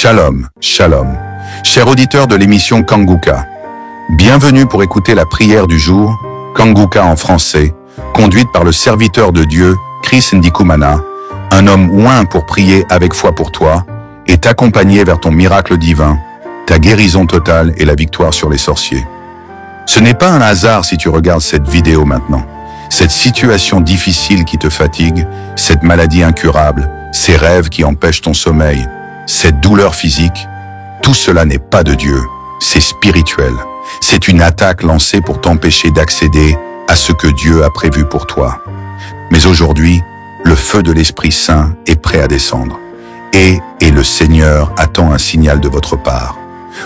Shalom, shalom. Chers auditeurs de l'émission Kanguka, bienvenue pour écouter la prière du jour, Kanguka en français, conduite par le serviteur de Dieu, Chris Ndikumana, un homme oint pour prier avec foi pour toi et t'accompagner vers ton miracle divin, ta guérison totale et la victoire sur les sorciers. Ce n'est pas un hasard si tu regardes cette vidéo maintenant. Cette situation difficile qui te fatigue, cette maladie incurable, ces rêves qui empêchent ton sommeil, cette douleur physique, tout cela n'est pas de Dieu, c'est spirituel. C'est une attaque lancée pour t'empêcher d'accéder à ce que Dieu a prévu pour toi. Mais aujourd'hui, le feu de l'Esprit Saint est prêt à descendre. Et le Seigneur attend un signal de votre part.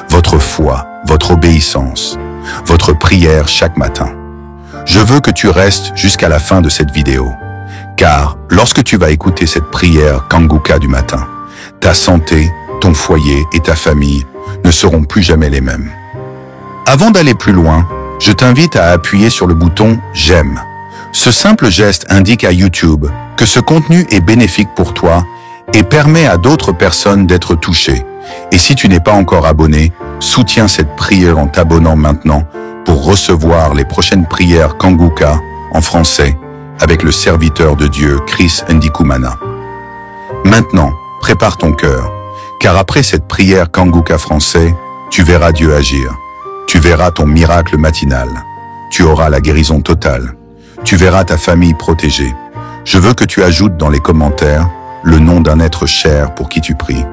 Votre foi, votre obéissance, votre prière chaque matin. Je veux que tu restes jusqu'à la fin de cette vidéo. Car lorsque tu vas écouter cette prière Kanguka du matin, ta santé, ton foyer et ta famille ne seront plus jamais les mêmes. Avant d'aller plus loin, je t'invite à appuyer sur le bouton « J'aime ». Ce simple geste indique à YouTube que ce contenu est bénéfique pour toi et permet à d'autres personnes d'être touchées. Et si tu n'es pas encore abonné, soutiens cette prière en t'abonnant maintenant pour recevoir les prochaines prières Kanguka en français avec le serviteur de Dieu Chris Ndikumana. Maintenant, prépare ton cœur, car après cette prière Kanguka français, tu verras Dieu agir. Tu verras ton miracle matinal. Tu auras la guérison totale. Tu verras ta famille protégée. Je veux que tu ajoutes dans les commentaires le nom d'un être cher pour qui tu pries.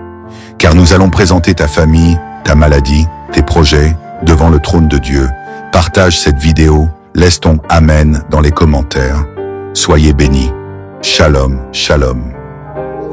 Car nous allons présenter ta famille, ta maladie, tes projets devant le trône de Dieu. Partage cette vidéo, laisse ton Amen dans les commentaires. Soyez bénis. Shalom, shalom.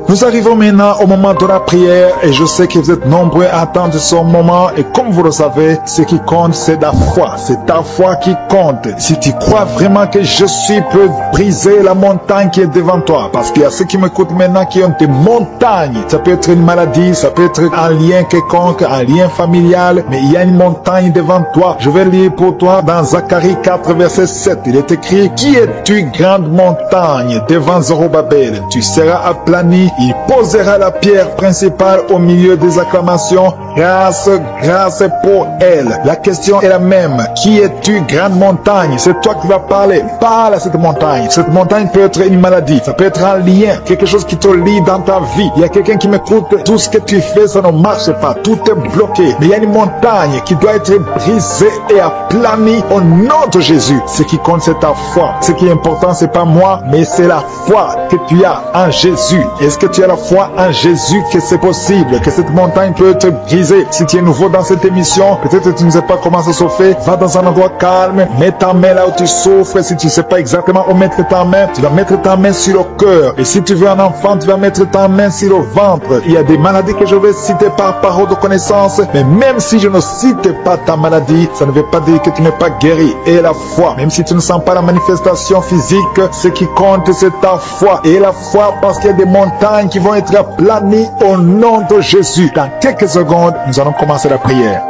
Nous arrivons maintenant au moment de la prière et je sais que vous êtes nombreux à attendre ce moment et comme vous le savez, ce qui compte c'est la foi, c'est ta foi qui compte. Si tu crois vraiment que Jésus peut briser la montagne qui est devant toi, parce qu'il y a ceux qui m'écoutent maintenant qui ont des montagnes, ça peut être une maladie, ça peut être un lien quelconque, un lien familial, mais il y a une montagne devant toi. Je vais lire pour toi dans Zacharie 4 verset 7, il est écrit: Qui es-tu grande montagne devant Zorobabel? Tu seras aplani. Il posera la pierre principale au milieu des acclamations. Grâce, grâce pour elle. La question est la même. Qui es-tu, grande montagne? C'est toi qui vas parler. Parle à cette montagne. Cette montagne peut être une maladie. Ça peut être un lien. Quelque chose qui te lie dans ta vie. Il y a quelqu'un qui m'écoute. Tout ce que tu fais, ça ne marche pas. Tout est bloqué. Mais il y a une montagne qui doit être brisée et aplanie au nom de Jésus. Ce qui compte, c'est ta foi. Ce qui est important, c'est pas moi, mais c'est la foi que tu as en Jésus. Est-ce que tu as la foi en Jésus que c'est possible, que cette montagne peut être brisée? Si tu es nouveau dans cette émission, peut-être que tu ne sais pas comment ça se fait, va dans un endroit calme, mets ta main là où tu souffres. Si tu ne sais pas exactement où mettre ta main, tu vas mettre ta main sur le cœur. Et si tu veux un enfant, tu vas mettre ta main sur le ventre. Il y a des maladies que je vais citer par parole de connaissance, mais même si je ne cite pas ta maladie, ça ne veut pas dire que tu n'es pas guéri. Et la foi, même si tu ne sens pas la manifestation physique, ce qui compte c'est ta foi. Et la foi, parce qu'il y a des montagnes qui vont être aplanies au nom de Jésus. Dans quelques secondes, nous allons commencer la prière.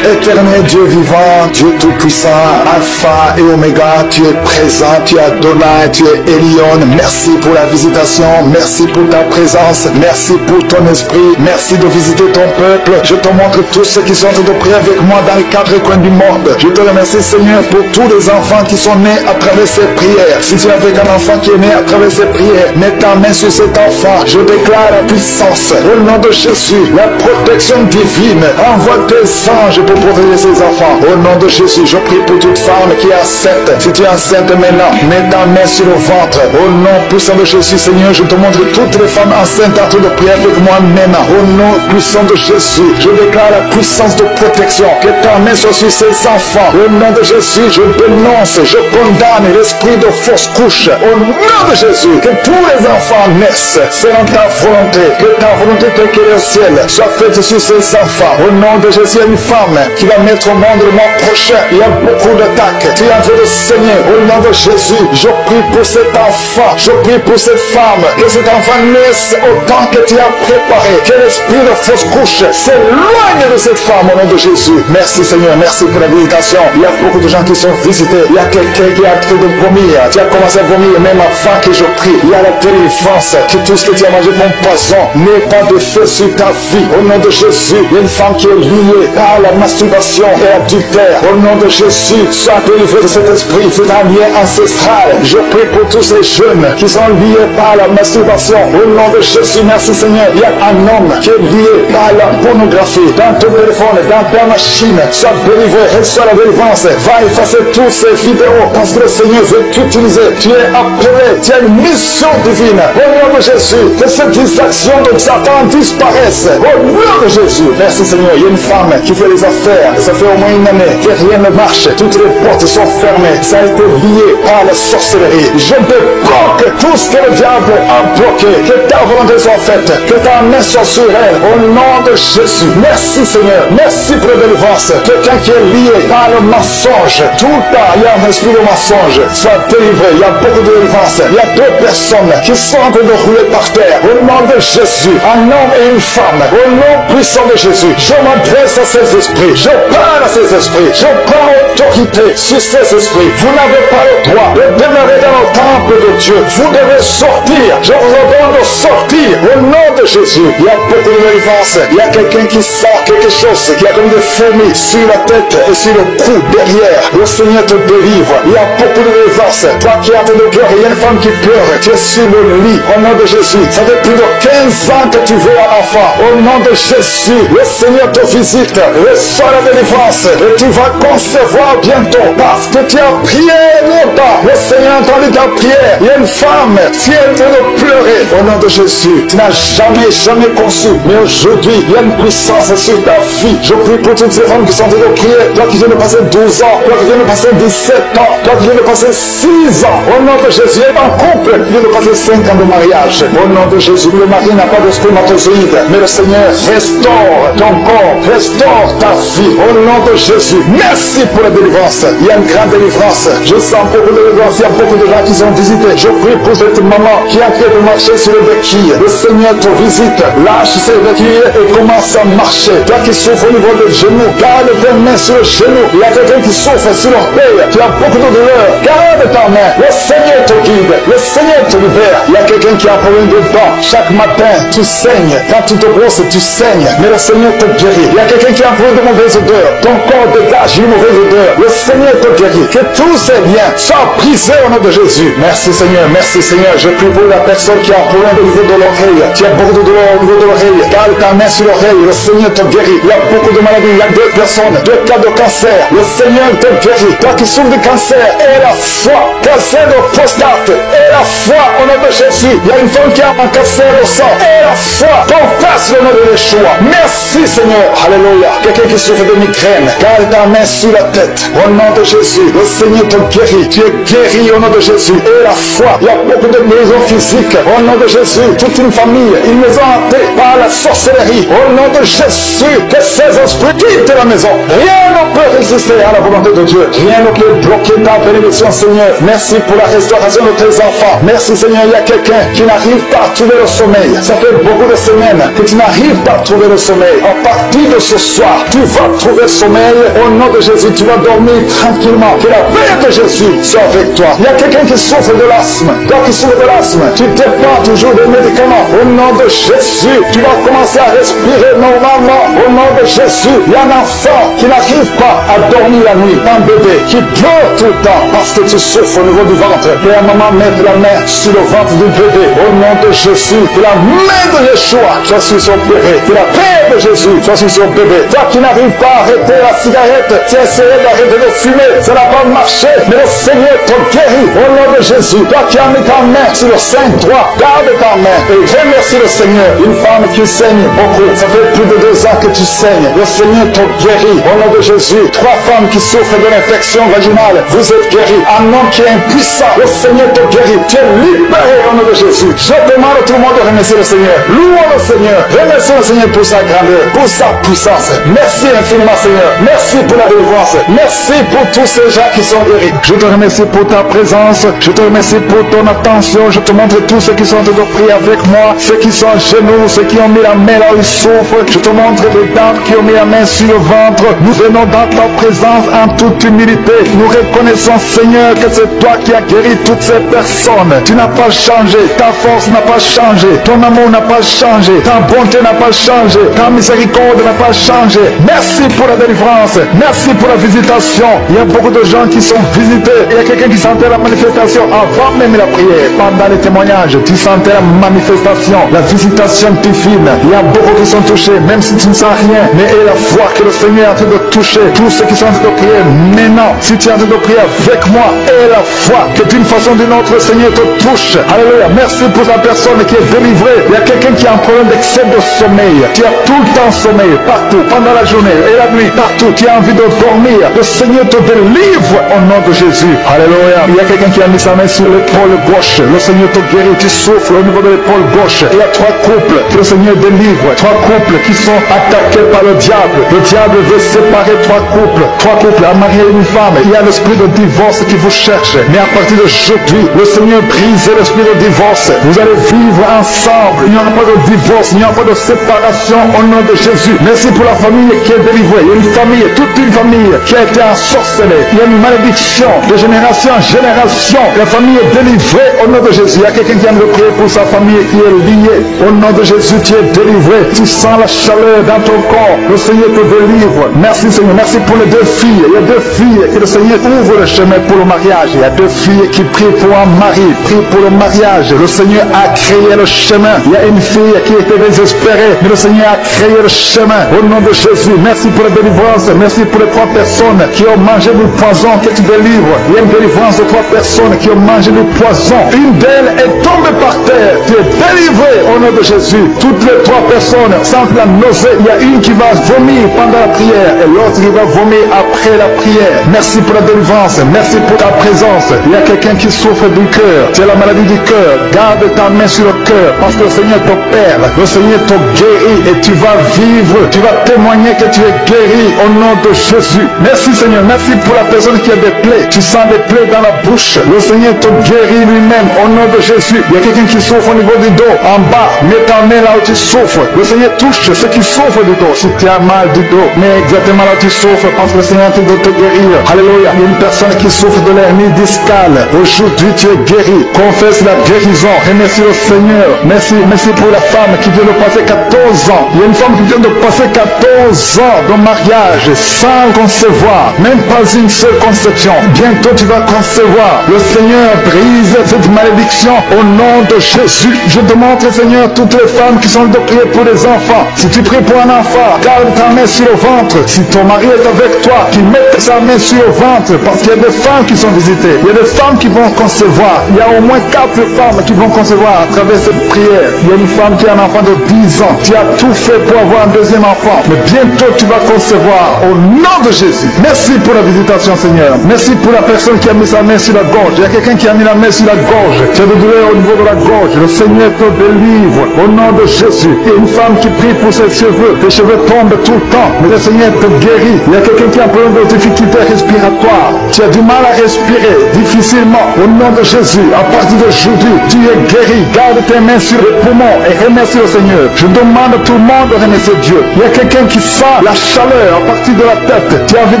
Éternel Dieu vivant, Dieu tout-puissant, Alpha et Oméga, tu es présent, tu es Adonai, tu es Elion. Merci pour la visitation, merci pour ta présence, merci pour ton esprit, merci de visiter ton peuple. Je te montre tous ceux qui sont en train de prier avec moi dans les 4 coins du monde. Je te remercie Seigneur pour tous les enfants qui sont nés à travers ces prières. Si tu es avec un enfant qui est né à travers ces prières, mets ta main sur cet enfant. Je déclare la puissance, au nom de Jésus, la protection divine. Envoie tes anges pour protéger ses enfants. Au nom de Jésus, je prie pour toute femme qui est enceinte. Si tu es enceinte maintenant, mets ta main sur le ventre. Au nom puissant de Jésus, Seigneur, je te montre toutes les femmes enceintes en train de prier avec moi maintenant. Au nom puissant de Jésus, je déclare la puissance de protection. Que ta main soit sur ces enfants. Au nom de Jésus, je dénonce, je condamne l'esprit de fausse couche. Au nom de Jésus, que tous les enfants naissent selon ta volonté. Que ta volonté telle qu'elle est au ciel soit faite sur ces enfants. Au nom de Jésus, une femme qui va mettre au monde le mois prochain. Il y a beaucoup d'attaques. Tu es en train de saigner. Au nom de Jésus, je prie pour cet enfant. Je prie pour cette femme. Que cet enfant naisse au temps que tu as préparé. Que l'esprit de fausse couche s'éloigne de cette femme au nom de Jésus. Merci Seigneur, merci pour la visitation. Il y a beaucoup de gens qui sont visités. Il y a quelqu'un qui a train de vomir. Tu as commencé à vomir même avant que je prie. Il y a la délivrance. Que tout ce que tu as mangé comme poison n'ait pas de feu sur ta vie. Au nom de Jésus, il y a une femme qui est liée par la masturbation et l'adultère. Au nom de Jésus, sois délivré de cet esprit. C'est un lien ancestral. Je prie pour tous ces jeunes qui sont liés par la masturbation. Au nom de Jésus, merci Seigneur. Il y a un homme qui est lié par la pornographie. Dans ton téléphone, dans ta machine, sois délivré, reçois la délivrance. Va effacer toutes ces vidéos parce que le Seigneur veut t'utiliser. Tu es appelé, tu as une mission divine. Au nom de Jésus, que cette distraction de Satan disparaisse. Au nom de Jésus, merci Seigneur. Il y a une femme qui fait les affaires. Ça fait au moins une année que rien ne marche. Toutes les portes sont fermées. Ça a été lié à la sorcellerie. Je bloque tout ce que le diable a bloqué. Que ta volonté soit faite. Que ta main soit sur elle. Au nom de Jésus. Merci Seigneur. Merci pour la délivrance. Quelqu'un qui est lié par le mensonge. Tout le temps, il y a un esprit de mensonge. Sois délivré. Il y a beaucoup de délivrance. Il y a deux personnes qui sont en train de rouler par terre. Au nom de Jésus. Un homme et une femme. Au nom puissant de Jésus. Je m'adresse à ces esprits. Je parle à ces esprits. Je prends autorité sur ces esprits. Vous n'avez pas le droit de demeurer dans le temple de Dieu. Vous devez sortir. Je vous ordonne de sortir. Au nom de Jésus. Il y a beaucoup de délivrance. Il y a quelqu'un qui sent quelque chose qui a comme des fourmis sur la tête et sur le cou derrière. Le Seigneur te délivre. Il y a beaucoup de délivrance. Toi qui es en train de pleurer, il y a une femme qui pleure. Tu es sur le lit. Au nom de Jésus. Ça fait plus de 15 ans que tu veux un enfant. Au nom de Jésus. Le Seigneur te visite. Reçois la délivrance. Et tu vas concevoir bientôt. Parce que tu as prié longtemps. Le Seigneur a entendu ta prière. Il y a une femme qui est en train de pleurer. Au nom de Jésus. Tu n'as jamais conçu. Mais aujourd'hui, il y a une puissance sur ta vie. Je prie pour toutes ces femmes qui sont en train de prier. Toi qui viens de passer 12 ans. Toi qui viens de passer 17 ans. Toi qui viens de passer 6 ans. Au nom de Jésus. Il y a un couple qui vient de passer 5 ans de mariage. Au nom de Jésus. Le mari n'a pas de spermatozoïde. Mais le Seigneur restaure ton corps. Restaure ta vie. Au nom de Jésus. Merci pour la délivrance. Il y a une grande délivrance. Je sens beaucoup de délivrance. Il y a beaucoup de gens qui sont visités. Je prie pour cette maman qui est en train de marcher sur le béquille. Le Seigneur te visite. Lâche ses béquilles et commence à marcher. Toi qui souffres au niveau des genoux, garde tes mains sur le genou. Il y a quelqu'un qui souffre sur l'orteil. Tu as beaucoup de douleur. Garde ta main. Le Seigneur te guide. Le Seigneur te libère. Il y a quelqu'un qui a un problème de dents. Chaque matin, tu saignes. Quand tu te brosses, tu saignes. Mais le Seigneur te guérit. Il y a quelqu'un qui a un problème de mauvaise odeur. Ton corps dégage une mauvaise odeur. Le Seigneur te guérit. Que tous ces liens soient brisés au nom de Jésus. Merci Seigneur. Merci Seigneur. Je prie pour la personne qui a un problème au niveau de l'oreille. Tu as beaucoup de douleur au niveau de l'oreille. Garde ta main sur l'oreille. Le Seigneur te guérit. Il y a beaucoup de maladies. Il y a 2 personnes, 2 cas de cancer. Le Seigneur te guérit. Toi qui souffres de cancer, et la foi. Cancer de prostate. Et la foi au nom de Jésus. Il y a une femme qui a un cancer au sang. Et la foi. Confesse le nom de Yeshua. Merci Seigneur. Alléluia. Quelqu'un qui souffre de migraine. Garde ta main sur la tête. Au nom de Jésus. Le Seigneur te guérit. Tu es guéri au nom de Jésus. Et la foi. Il y a beaucoup de maisons physiques. Au nom de Jésus. Toute une famille. Une maison hantée par la sorcellerie. Au nom de Jésus. Que ces esprits quittent la maison. Rien ne peut résister à la volonté de Dieu. Rien ne peut bloquer ta bénédiction Seigneur. Merci pour la restauration de tes enfants. Merci Seigneur. Il y a quelqu'un qui n'arrive pas à trouver le sommeil. Ça fait beaucoup de semaines que tu n'arrives pas à trouver le sommeil. À partir de ce soir, tu vas trouver le sommeil. Au nom de Jésus, tu vas dormir tranquillement. Que la paix de Jésus soit avec toi. Il y a quelqu'un qui souffre de l'asthme. Toi qui souffres de l'asthme, tu dépends toujours des médicaments. Au nom de Jésus, tu vas commencer à respirer normalement. Au nom de Jésus, il y a un enfant qui n'arrive pas à dormir la nuit. Un bébé qui pleure tout le temps parce que tu souffres au niveau du ventre. Que la maman mette la main sur le ventre du bébé. Au nom de Jésus, que la main de Yeshua soit sur son bébé. Que la paix de Jésus soit sur son bébé. Toi qui n'arrives pas à arrêter la cigarette, tu as essayé d'arrêter de fumer. Ça n'a pas marché. Mais le Seigneur te guérit. Au nom de Jésus, toi qui as mis ta main sur le sein droit, garde ta main et remercie le Seigneur. Une femme qui saigne beaucoup. Ça fait plus de 2 ans que tu saignes. Le Seigneur te guérit. Au nom de Jésus, 3 femmes qui souffrent de l'infection vaginale, vous êtes guéris. Un homme qui est impuissant, le Seigneur te guérit. Tu es libéré au nom de Jésus. Je demande à tout le monde de remercier le Seigneur. Louons le Seigneur. Remercions le Seigneur pour sa grâce. grandeur, pour sa puissance. Merci infiniment, Seigneur. Merci pour la délivrance. Merci pour tous ces gens qui sont guéris. Je te remercie pour ta présence. Je te remercie pour ton attention. Je te montre tous ceux qui sont en train de prier avec moi, ceux qui sont à genoux, ceux qui ont mis la main là où ils souffrent. Je te montre les dames qui ont mis la main sur le ventre. Nous venons dans ta présence en toute humilité. Nous reconnaissons, Seigneur, que c'est toi qui as guéri toutes ces personnes. Tu n'as pas changé. Ta force n'a pas changé. Ton amour n'a pas changé. Ta bonté n'a pas changé. Ta miséricorde n'a pas changé. Merci pour la délivrance. Merci pour la visitation. Il y a beaucoup de gens qui sont visités. Il y a quelqu'un qui sentait la manifestation avant même la prière. Pendant les témoignages, tu sentais la manifestation, la visitation divine. Il y a beaucoup qui sont touchés, même si tu ne sens rien. Mais aie la foi que le Seigneur est en train de toucher tous ceux qui sont en train de prier maintenant. Si tu es en train de prier avec moi, aie la foi que d'une façon ou d'une autre, le Seigneur te touche. Alléluia. Merci pour la personne qui est délivrée. Il y a quelqu'un qui a un problème d'excès de sommeil. Tu as tout le temps sommeil, partout, pendant la journée et la nuit, partout. Tu as envie de dormir. Le Seigneur te délivre au nom de Jésus. Alléluia. Il y a quelqu'un qui a mis sa main sur l'épaule gauche. Le Seigneur te guérit. Tu souffres au niveau de l'épaule gauche. Il y a 3 couples que le Seigneur délivre. 3 couples qui sont attaqués par le diable. Le diable veut séparer 3 couples. 3 couples à marier une femme. Il y a l'esprit de divorce qui vous cherche. Mais à partir d'aujourd'hui, le Seigneur brise l'esprit de divorce. Vous allez vivre ensemble. Il n'y aura pas de divorce. Il n'y aura pas de séparation au nom de Jésus. Merci pour la famille qui est délivrée. Il y a une famille, toute une famille qui a été ensorcelée. Il y a une malédiction de génération en génération. La famille est délivrée au nom de Jésus. Il y a quelqu'un qui vient de prier pour sa famille qui est liée. Au nom de Jésus, tu es délivré. Tu sens la chaleur dans ton corps. Le Seigneur te délivre. Merci Seigneur. Merci pour les 2 filles. Il y a 2 filles que le Seigneur ouvre le chemin pour le mariage. Il y a 2 filles qui prient pour un mari, prient pour le mariage. Le Seigneur a créé le chemin. Il y a une fille qui était désespérée, mais le Seigneur a créé le chemin. Au nom de Jésus, merci pour la délivrance. Merci pour les 3 personnes qui ont mangé du poison que tu délivres. Il y a une délivrance de 3 personnes qui ont mangé du poison. Une d'elles est tombée par terre. Tu es délivré au nom de Jésus. Toutes les 3 personnes sentent la nausée. Il y a une qui va vomir pendant la prière et l'autre qui va vomir après la prière. Merci pour la délivrance. Merci pour ta présence. Il y a quelqu'un qui souffre du cœur. C'est la maladie du cœur. Garde ta main sur le cœur parce que le Seigneur t'opère. Le Seigneur te guérit et tu vas vivre. Tu vas témoigner que tu es guéri au nom de Jésus. Merci Seigneur. Merci pour la personne qui a des plaies. Tu sens des plaies dans la bouche. Le Seigneur te guérit lui-même au nom de Jésus. Il y a quelqu'un qui souffre au niveau du dos. En bas, mets ta main là où tu souffres. Le Seigneur touche ceux qui souffrent du dos. Si tu as mal du dos, mais exactement là où tu souffres parce que le Seigneur est en train de te guérir. Alléluia. Il y a une personne qui souffre de l'hernie discale. Aujourd'hui, tu es guéri. Confesse la guérison. Remercie le Seigneur. Merci pour la femme qui vient de passer 14 ans. Il y a une femme qui vient de passer 14 ans de mariage sans concevoir. Même pas une seule conception. Bientôt tu vas concevoir. Le Seigneur brise cette malédiction au nom de Jésus. Je demande, Seigneur, toutes les femmes qui sont de prier pour les enfants. Si tu pries pour un enfant, garde ta main sur le ventre. Si ton mari est avec toi, qu'il mette sa main sur le ventre. Parce qu'il y a des femmes qui sont visitées. Il y a des femmes qui vont concevoir. Il y a au moins 4 femmes qui vont concevoir à travers cette prière. Il y a une femme qui a un enfant de 10 ans. Tu as tout fait pour avoir un deuxième enfant. Mais bientôt tu vas concevoir au nom de Jésus. Merci pour la visitation, Seigneur. Merci pour la personne qui a mis sa main sur la gorge. Il y a quelqu'un qui a mis la main sur la gorge. Tu as des douleurs au niveau de la gorge. Le Seigneur te délivre au nom de Jésus. Il y a une femme qui prie pour ses cheveux. Tes cheveux tombent tout le temps. Mais le Seigneur te guérit. Il y a quelqu'un qui a un problème de difficulté respiratoire. Tu as du mal à respirer difficilement. Au nom de Jésus, à partir d'aujourd'hui, tu es guéri. Garde tes mains sur les poumons et remercie le Seigneur. Je demande à tout le monde de remercier Dieu. Il y a quelqu'un qui sent la chaleur à partir de la tête. Tu as envie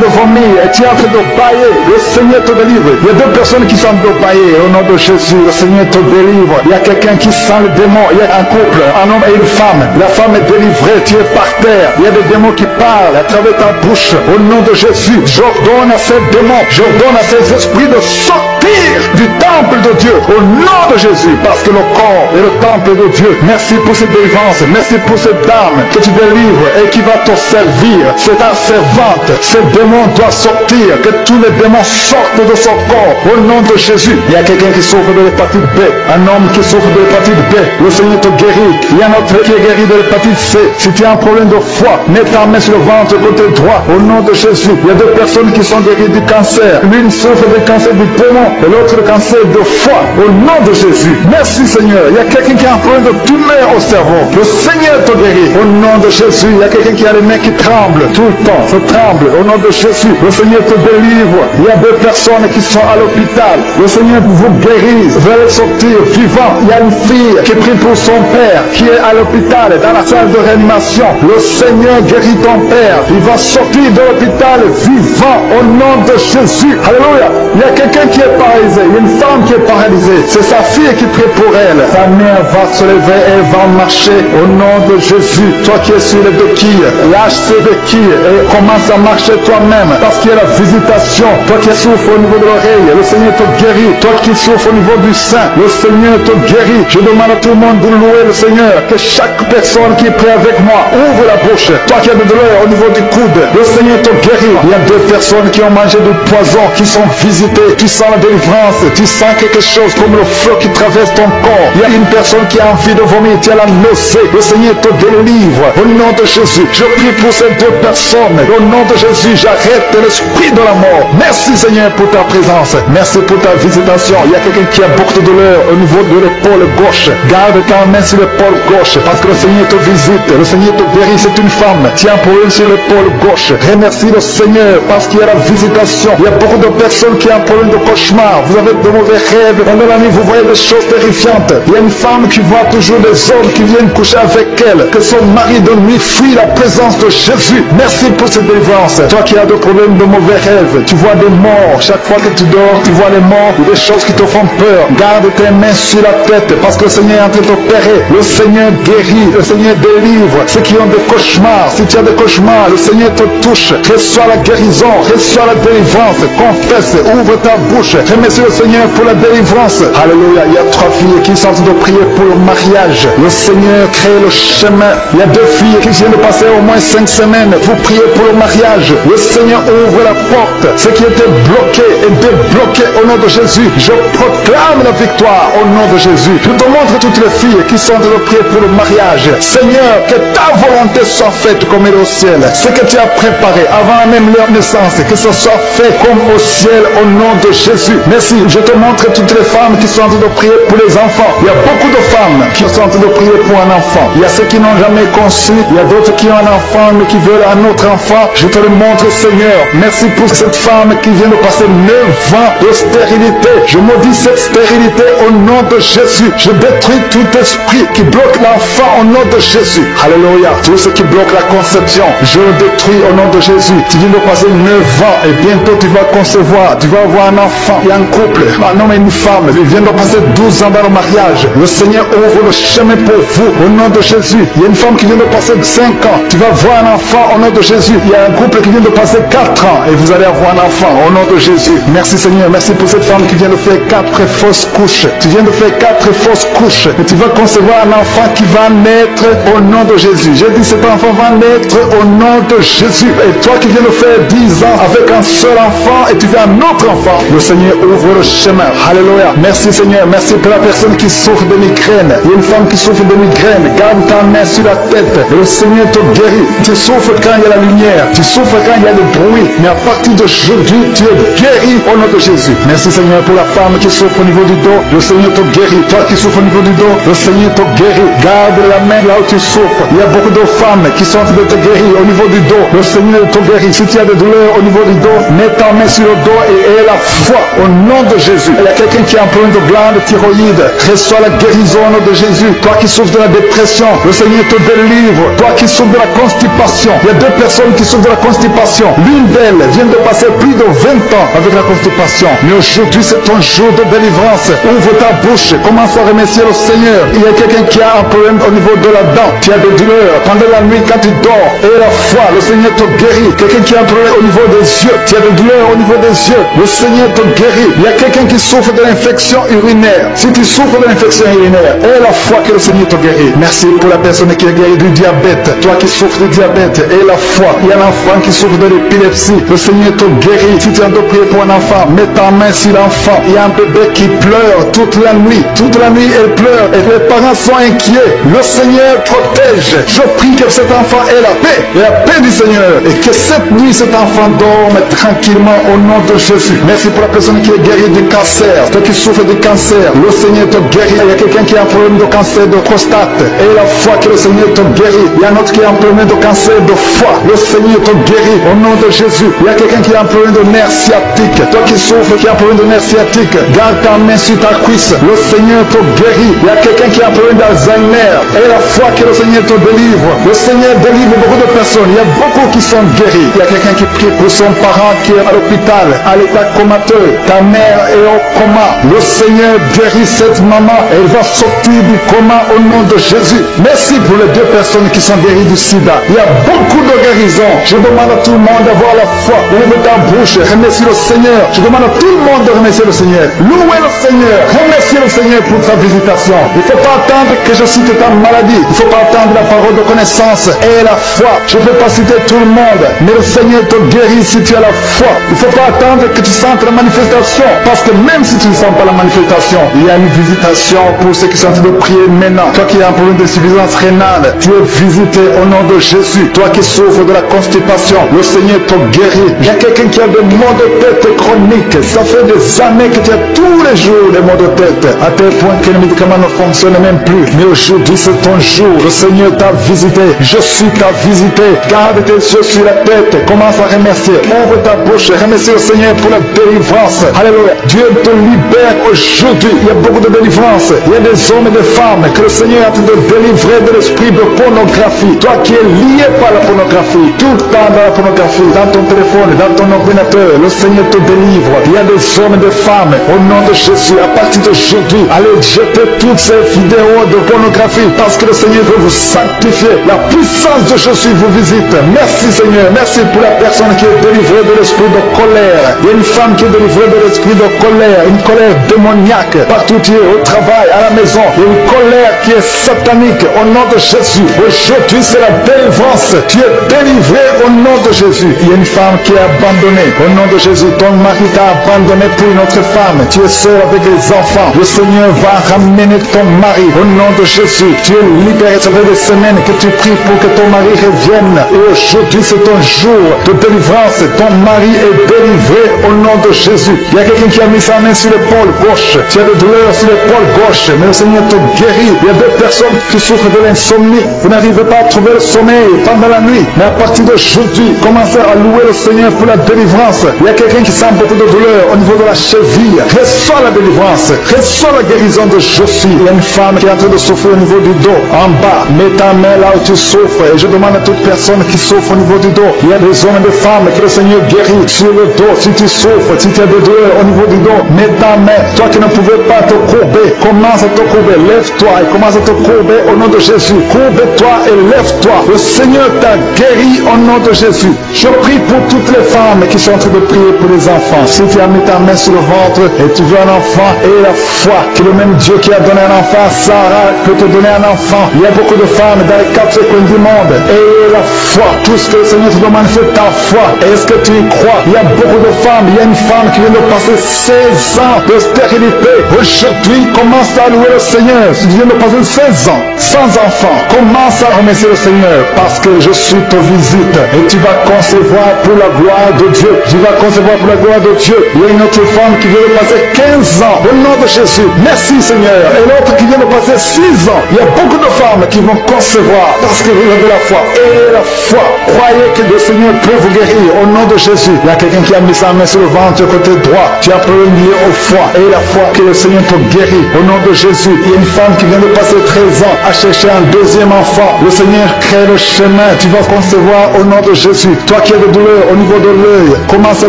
de vomir et tu es en train de bailler. Le Seigneur te délivre. Il y a 2 personnes qui sont en train de bailler. Au nom de Jésus, le Seigneur te délivre. Il y a quelqu'un qui sent le démon. Il y a un couple, un homme et une femme. La femme est délivrée. Tu es par terre. Il y a des démons qui parlent à travers ta bouche. Au nom de Jésus, j'ordonne à ces démons, j'ordonne à ces esprits de sortir du temple de Dieu. Au nom de Jésus, parce que le corps est le temple de Dieu. Merci pour cette délivrance. Merci pour cette dame que tu délivres et qui va te servir. C'est ta servante. Ce démon doit sortir. Que tous les démons sortent de son corps. Au nom de Jésus. Il y a quelqu'un qui souffre de l'hépatite B. Un homme qui souffre de l'hépatite B. Le Seigneur te guérit. Il y a un autre qui est guéri de l'hépatite C. Si tu as un problème de foie, mets ta main sur le ventre côté droit. Au nom de Jésus. Il y a 2 personnes qui sont guéries du cancer. L'une souffre du cancer du poumon et l'autre le cancer de foie. Au nom de Jésus. Merci Seigneur. Il y a quelqu'un qui a un problème de tumeur au cerveau. Le Seigneur te guérit. Au nom de Jésus. Il y a quelqu'un qui a les mains qui tremblent tout le temps. Ça tremble. Au nom de Jésus. Le Seigneur te délivre. Il y a deux personnes qui sont à l'hôpital. Le Seigneur vous guérit. Vous allez sortir vivant. Il y a une fille qui prie pour son père qui est à l'hôpital, dans la salle de réanimation. Le Seigneur guérit ton père. Il va sortir de l'hôpital vivant au nom de Jésus. Alléluia. Il y a quelqu'un qui est paralysé. Il y a une femme qui est paralysée. C'est sa fille qui prie pour elle. Sa mère va se lever et elle va marcher au nom de Jésus. Toi qui es sur les béquilles, lâche ces béquilles et commence à marcher toi-même parce qu'il y a la visitation. Toi qui souffres au niveau de l'oreille, le Seigneur te guérit. Toi qui souffres au niveau du sein, le Seigneur te guérit. Je demande à tout le monde de louer le Seigneur. Que chaque personne qui prie avec moi ouvre la bouche. Toi qui as de douleur au niveau du coude, le Seigneur te guérit. Il y a deux personnes qui ont mangé du poison, qui sont visitées. Tu sens la délivrance. Tu sens quelque chose comme le feu qui traverse ton corps. Il y a une personne qui a envie de vomir. Tu as la nausée. Le Seigneur te délivre. Au nom de Jésus, je prie pour ces deux personnes. Au nom de Jésus, j'arrête l'esprit de la mort. Merci Seigneur pour ta présence. Merci pour ta visitation. Il y a quelqu'un qui a beaucoup de douleur au niveau de l'épaule gauche. Garde ta main sur l'épaule gauche parce que le Seigneur te visite. Le Seigneur te guérit. C'est une femme. Tiens pour elle sur l'épaule gauche. Remercie le Seigneur parce qu'il y a la visitation. Il y a beaucoup de personnes qui ont un problème de cauchemar. Vous avez de mauvais rêves. Pendant la nuit, vous voyez des choses terrifiantes. Il y a une femme qui voit toujours des hommes qui viennent coucher avec elle. Que son mari de nuit fuit la présence de Jésus. Merci pour cette délivrance. Toi qui as des problèmes de mauvais rêves, tu vois des morts. Chaque fois que tu dors, tu vois les morts ou des choses qui te font peur. Garde tes mains sur la tête parce que le Seigneur est en train de t'opérer. Le Seigneur guérit. Le Seigneur délivre ceux qui ont des cauchemars. Si tu as des cauchemars, le Seigneur te touche. Reçois la guérison. Reçois la délivrance. Confesse. Ouvre ta bouche. Remercie le Seigneur pour la délivrance. Alléluia. Il y a 3 filles qui sont en train de prier pour le mariage. Le Seigneur crée le chemin. Il y a 2 filles qui viennent de passer au moins 5 semaines. Vous priez pour le mariage. Le Seigneur ouvre la porte. Ce qui était bloqué est débloqué au nom de Jésus. Je proclame la victoire au nom de Jésus. Je te montre toutes les filles qui sont en train de prier pour le mariage. Seigneur, que ta volonté soit faite comme elle est au ciel. Ce que tu as préparé avant même leur naissance, que ce soit fait comme au ciel au nom de Jésus. Merci. Je te montre toutes les femmes qui sont en train de prier pour les enfants. Il y a beaucoup de femmes qui sont en train de prier pour un enfant. Il y a ceux qui n'ont jamais conçu. Il y a d'autres qui ont un enfant mais qui veulent un autre enfant. Je te le montre, Seigneur. Merci pour cette femme qui vient de passer 9 ans de stérilité. Je maudis cette stérilité au nom de Jésus. Je détruis tout esprit qui bloque l'enfant au nom de Jésus. Alléluia. Tout ce qui bloque la conception, je le détruis au nom de Jésus. Tu viens de passer 9 ans et bientôt tu vas concevoir. Tu vas avoir un enfant. Il y a un couple, un homme et une femme. Ils viennent de passer 12 ans dans le mariage. Le Seigneur ouvre le chemin pour vous au nom de Jésus. Il y a une femme qui vient de passer 5 ans. Tu vas voir un enfant au nom de Jésus. Il y a un couple qui vient de passer 4 ans et vous allez avoir un enfant au nom de Jésus. Merci Seigneur. Merci pour cette femme qui vient de faire 4 fausses couches. Tu viens de faire 4 fausses couches et tu vas concevoir un enfant qui va naître au nom de Jésus. J'ai dit cet enfant va naître au nom de Jésus. Et toi qui viens de faire 10 ans avec un seul enfant et tu veux un autre enfant, le Seigneur ouvre le chemin. Alléluia. Merci Seigneur. Merci pour la personne qui souffre de migraine. Il y a une femme qui souffre de migraine. Garde ta main sur la tête et le Seigneur te guérit. Tu souffres quand il y a la lumière. Tu souffres quand il y a le bruit. Mais à partir d'aujourd'hui, tu es guéri au nom de Jésus. Merci Seigneur pour la femme qui souffre au niveau du dos. Le Seigneur te guérit. Toi qui souffres au niveau du dos, le Seigneur te guérit. Garde la main là où tu souffres. Il y a beaucoup de femmes qui sont en train de te guérir au niveau du dos. Le Seigneur te guérit. Si tu as des douleurs au niveau du dos, mets ta main sur le dos et aie la foi au nom de Jésus. Il y a quelqu'un qui a un problème de glande thyroïde. Reçois la guérison au nom de Jésus. Toi qui souffres de la dépression, le Seigneur te délivre. Toi qui souffres de la constipation, il y a 2 personnes qui souffrent de la constipation. L'une d'elles vient de passer plus de 20 ans avec la constipation. Mais aujourd'hui, c'est ton jour de délivrance. Ouvre ta bouche. Commence à remercier le Seigneur. Il y a quelqu'un qui a un problème au niveau de la dent. Tu as des douleurs pendant la nuit quand tu dors. Et la foi, le Seigneur te guérit. Quelqu'un qui a un problème au niveau des yeux. Tu as des douleurs au niveau des yeux. Le Seigneur te guérit. Il y a quelqu'un qui souffre de l'infection urinaire. Si tu souffres de l'infection urinaire, aie la foi que le Seigneur te guérit. Merci pour la personne qui a guéri du diabète. Toi qui souffres du diabète, aie la foi. Il y a l'enfant qui souffre de l'épilepsie. Le Seigneur te guérit. Si tu as de prier pour un enfant, mets ta main sur l'enfant. Il y a un bébé qui pleure toute la nuit. Toute la nuit, elle pleure et les parents sont inquiets. Le Seigneur protège. Je prie que cet enfant ait la paix. Et la paix du Seigneur. Et que cette nuit, cet enfant dorme tranquillement au nom de Jésus. Merci pour la personne qui est guéri du cancer, toi qui souffres du cancer, le Seigneur te guérit. Il y a quelqu'un qui a un problème de cancer de prostate, et la foi que le Seigneur te guérit. Il y a un autre qui a un problème de cancer de foie, le Seigneur te guérit au nom de Jésus. Il y a quelqu'un qui a un problème de nerf sciatique, toi qui souffres, qui a un problème de nerf sciatique, garde ta main sur ta cuisse, le Seigneur te guérit. Il y a quelqu'un qui a un problème d'Alzheimer, et la foi que le Seigneur te délivre. Le Seigneur délivre beaucoup de personnes, il y a beaucoup qui sont guéris. Il y a quelqu'un qui prie pour son parent qui est à l'hôpital, à l'état comateux, ta mère est au coma. Le Seigneur guérit cette maman, elle va sortir du coma au nom de Jésus. Merci pour les 2 personnes qui sont guéries du sida. Il y a beaucoup de guérisons. Je demande à tout le monde d'avoir la foi. Ouvre ta bouche, remercie le Seigneur. Je demande à tout le monde de remercier le Seigneur. Louez le Seigneur, remerciez le Seigneur pour ta visitation. Il ne faut pas attendre que je cite ta maladie. Il ne faut pas attendre la parole de connaissance et la foi. Je ne peux pas citer tout le monde, mais le Seigneur te guérit si tu as la foi. Il ne faut pas attendre que tu sentes la manifestation, parce que même si tu ne sens pas la manifestation, il y a une visitation pour ceux qui sont en train de prier maintenant. Toi qui as un problème de suffisance rénale, tu es visité au nom de Jésus. Toi qui souffres de la constipation, le Seigneur te guérit. Il y a quelqu'un qui a des maux de tête chroniques. Ça fait des années que tu as tous les jours des maux de tête, à tel point que les médicaments ne fonctionnent même plus. Mais aujourd'hui c'est ton jour. Le Seigneur t'a visité. Je suis ta visité. Garde tes yeux sur la tête. Commence à remercier. Ouvre ta bouche. Remercie le Seigneur pour la délivrance. Alléluia. Dieu te libère aujourd'hui. Il y a beaucoup de délivrance. Il y a des hommes et des femmes que le Seigneur est en train de délivrer de l'esprit de pornographie. Toi qui es lié par la pornographie, tout le temps dans la pornographie, dans ton téléphone, dans ton ordinateur, le Seigneur te délivre. Il y a des hommes et des femmes, au nom de Jésus, à partir d'aujourd'hui, allez jeter toutes ces vidéos de pornographie, parce que le Seigneur veut vous sanctifier. La puissance de Jésus vous visite. Merci Seigneur. Merci pour la personne qui est délivrée de l'esprit de colère. Il y a une femme qui est délivrée de l'esprit de colère, une colère démoniaque. Partout tu es, au travail, à la maison, il y a une colère qui est satanique. Au nom de Jésus, aujourd'hui c'est la délivrance. Tu es délivré au nom de Jésus. Il y a une femme qui est abandonnée. Au nom de Jésus, ton mari t'a abandonné pour une autre femme. Tu es seul avec les enfants. Le Seigneur va ramener ton mari. Au nom de Jésus, tu es libéré. Ça fait des semaines que tu pries pour que ton mari revienne. Et aujourd'hui c'est ton jour de délivrance. Ton mari est délivré au nom de Jésus. Il y a quelqu'un qui a mis sa main sur l'épaule gauche. Tu as des douleurs sur l'épaule gauche, mais le Seigneur te guérit. Il y a des personnes qui souffrent de l'insomnie. Vous n'arrivez pas à trouver le sommeil pendant la nuit. Mais à partir d'aujourd'hui, commencez à louer le Seigneur pour la délivrance. Il y a quelqu'un qui sent beaucoup de douleur au niveau de la cheville. Reçois la délivrance. Reçois la guérison de Josué. Il y a une femme qui est en train de souffrir au niveau du dos, en bas. Mets ta main là où tu souffres. Et je demande à toute personne qui souffre au niveau du dos. Il y a des hommes et des femmes que le Seigneur guérit sur le dos. Si tu souffres, si tu as des douleurs au niveau du dos, mets ta main. Toi qui ne pouvais pas te courber, commence à te courber. Lève-toi et commence à te courber au nom de Jésus. Courbe-toi et lève-toi. Le Seigneur t'a guéri au nom de Jésus. Je prie pour toutes les femmes qui sont en train de prier pour les enfants. Si tu as mis ta main sur le ventre et tu veux un enfant, et la foi que le même Dieu qui a donné un enfant à Sarah peut te donner un enfant. Il y a beaucoup de femmes dans les 4 coins du monde. Et la foi, tout ce que le Seigneur te demande, c'est ta foi. Est-ce que tu y crois? Il y a beaucoup de femmes. Il y a une femme qui vient de passer 16 ans de stérilité. Aujourd'hui, commence à louer le Seigneur. Si tu viens de passer 16 ans sans enfant, commence à remercier le Seigneur, parce que je suis te visite et tu vas concevoir pour la gloire de Dieu. Tu vas concevoir pour la gloire de Dieu. Il y a une autre femme qui vient de passer 15 ans au nom de Jésus. Merci Seigneur. Et l'autre qui vient de passer 6 ans. Il y a beaucoup de femmes qui vont concevoir parce que vous avez la foi. Et la foi, croyez que le Seigneur peut vous guérir au nom de Jésus. Il y a quelqu'un qui a mis sa main sur le ventre côté droit. Tu as pris lié au foie. Et la foi que le Seigneur te guérit au nom de Jésus. Il y a une femme qui vient de passer 13 ans à chercher un deuxième enfant. Le Seigneur crée le chemin. Tu vas concevoir au nom de Jésus. Toi qui as des douleurs au niveau de l'œil, commence à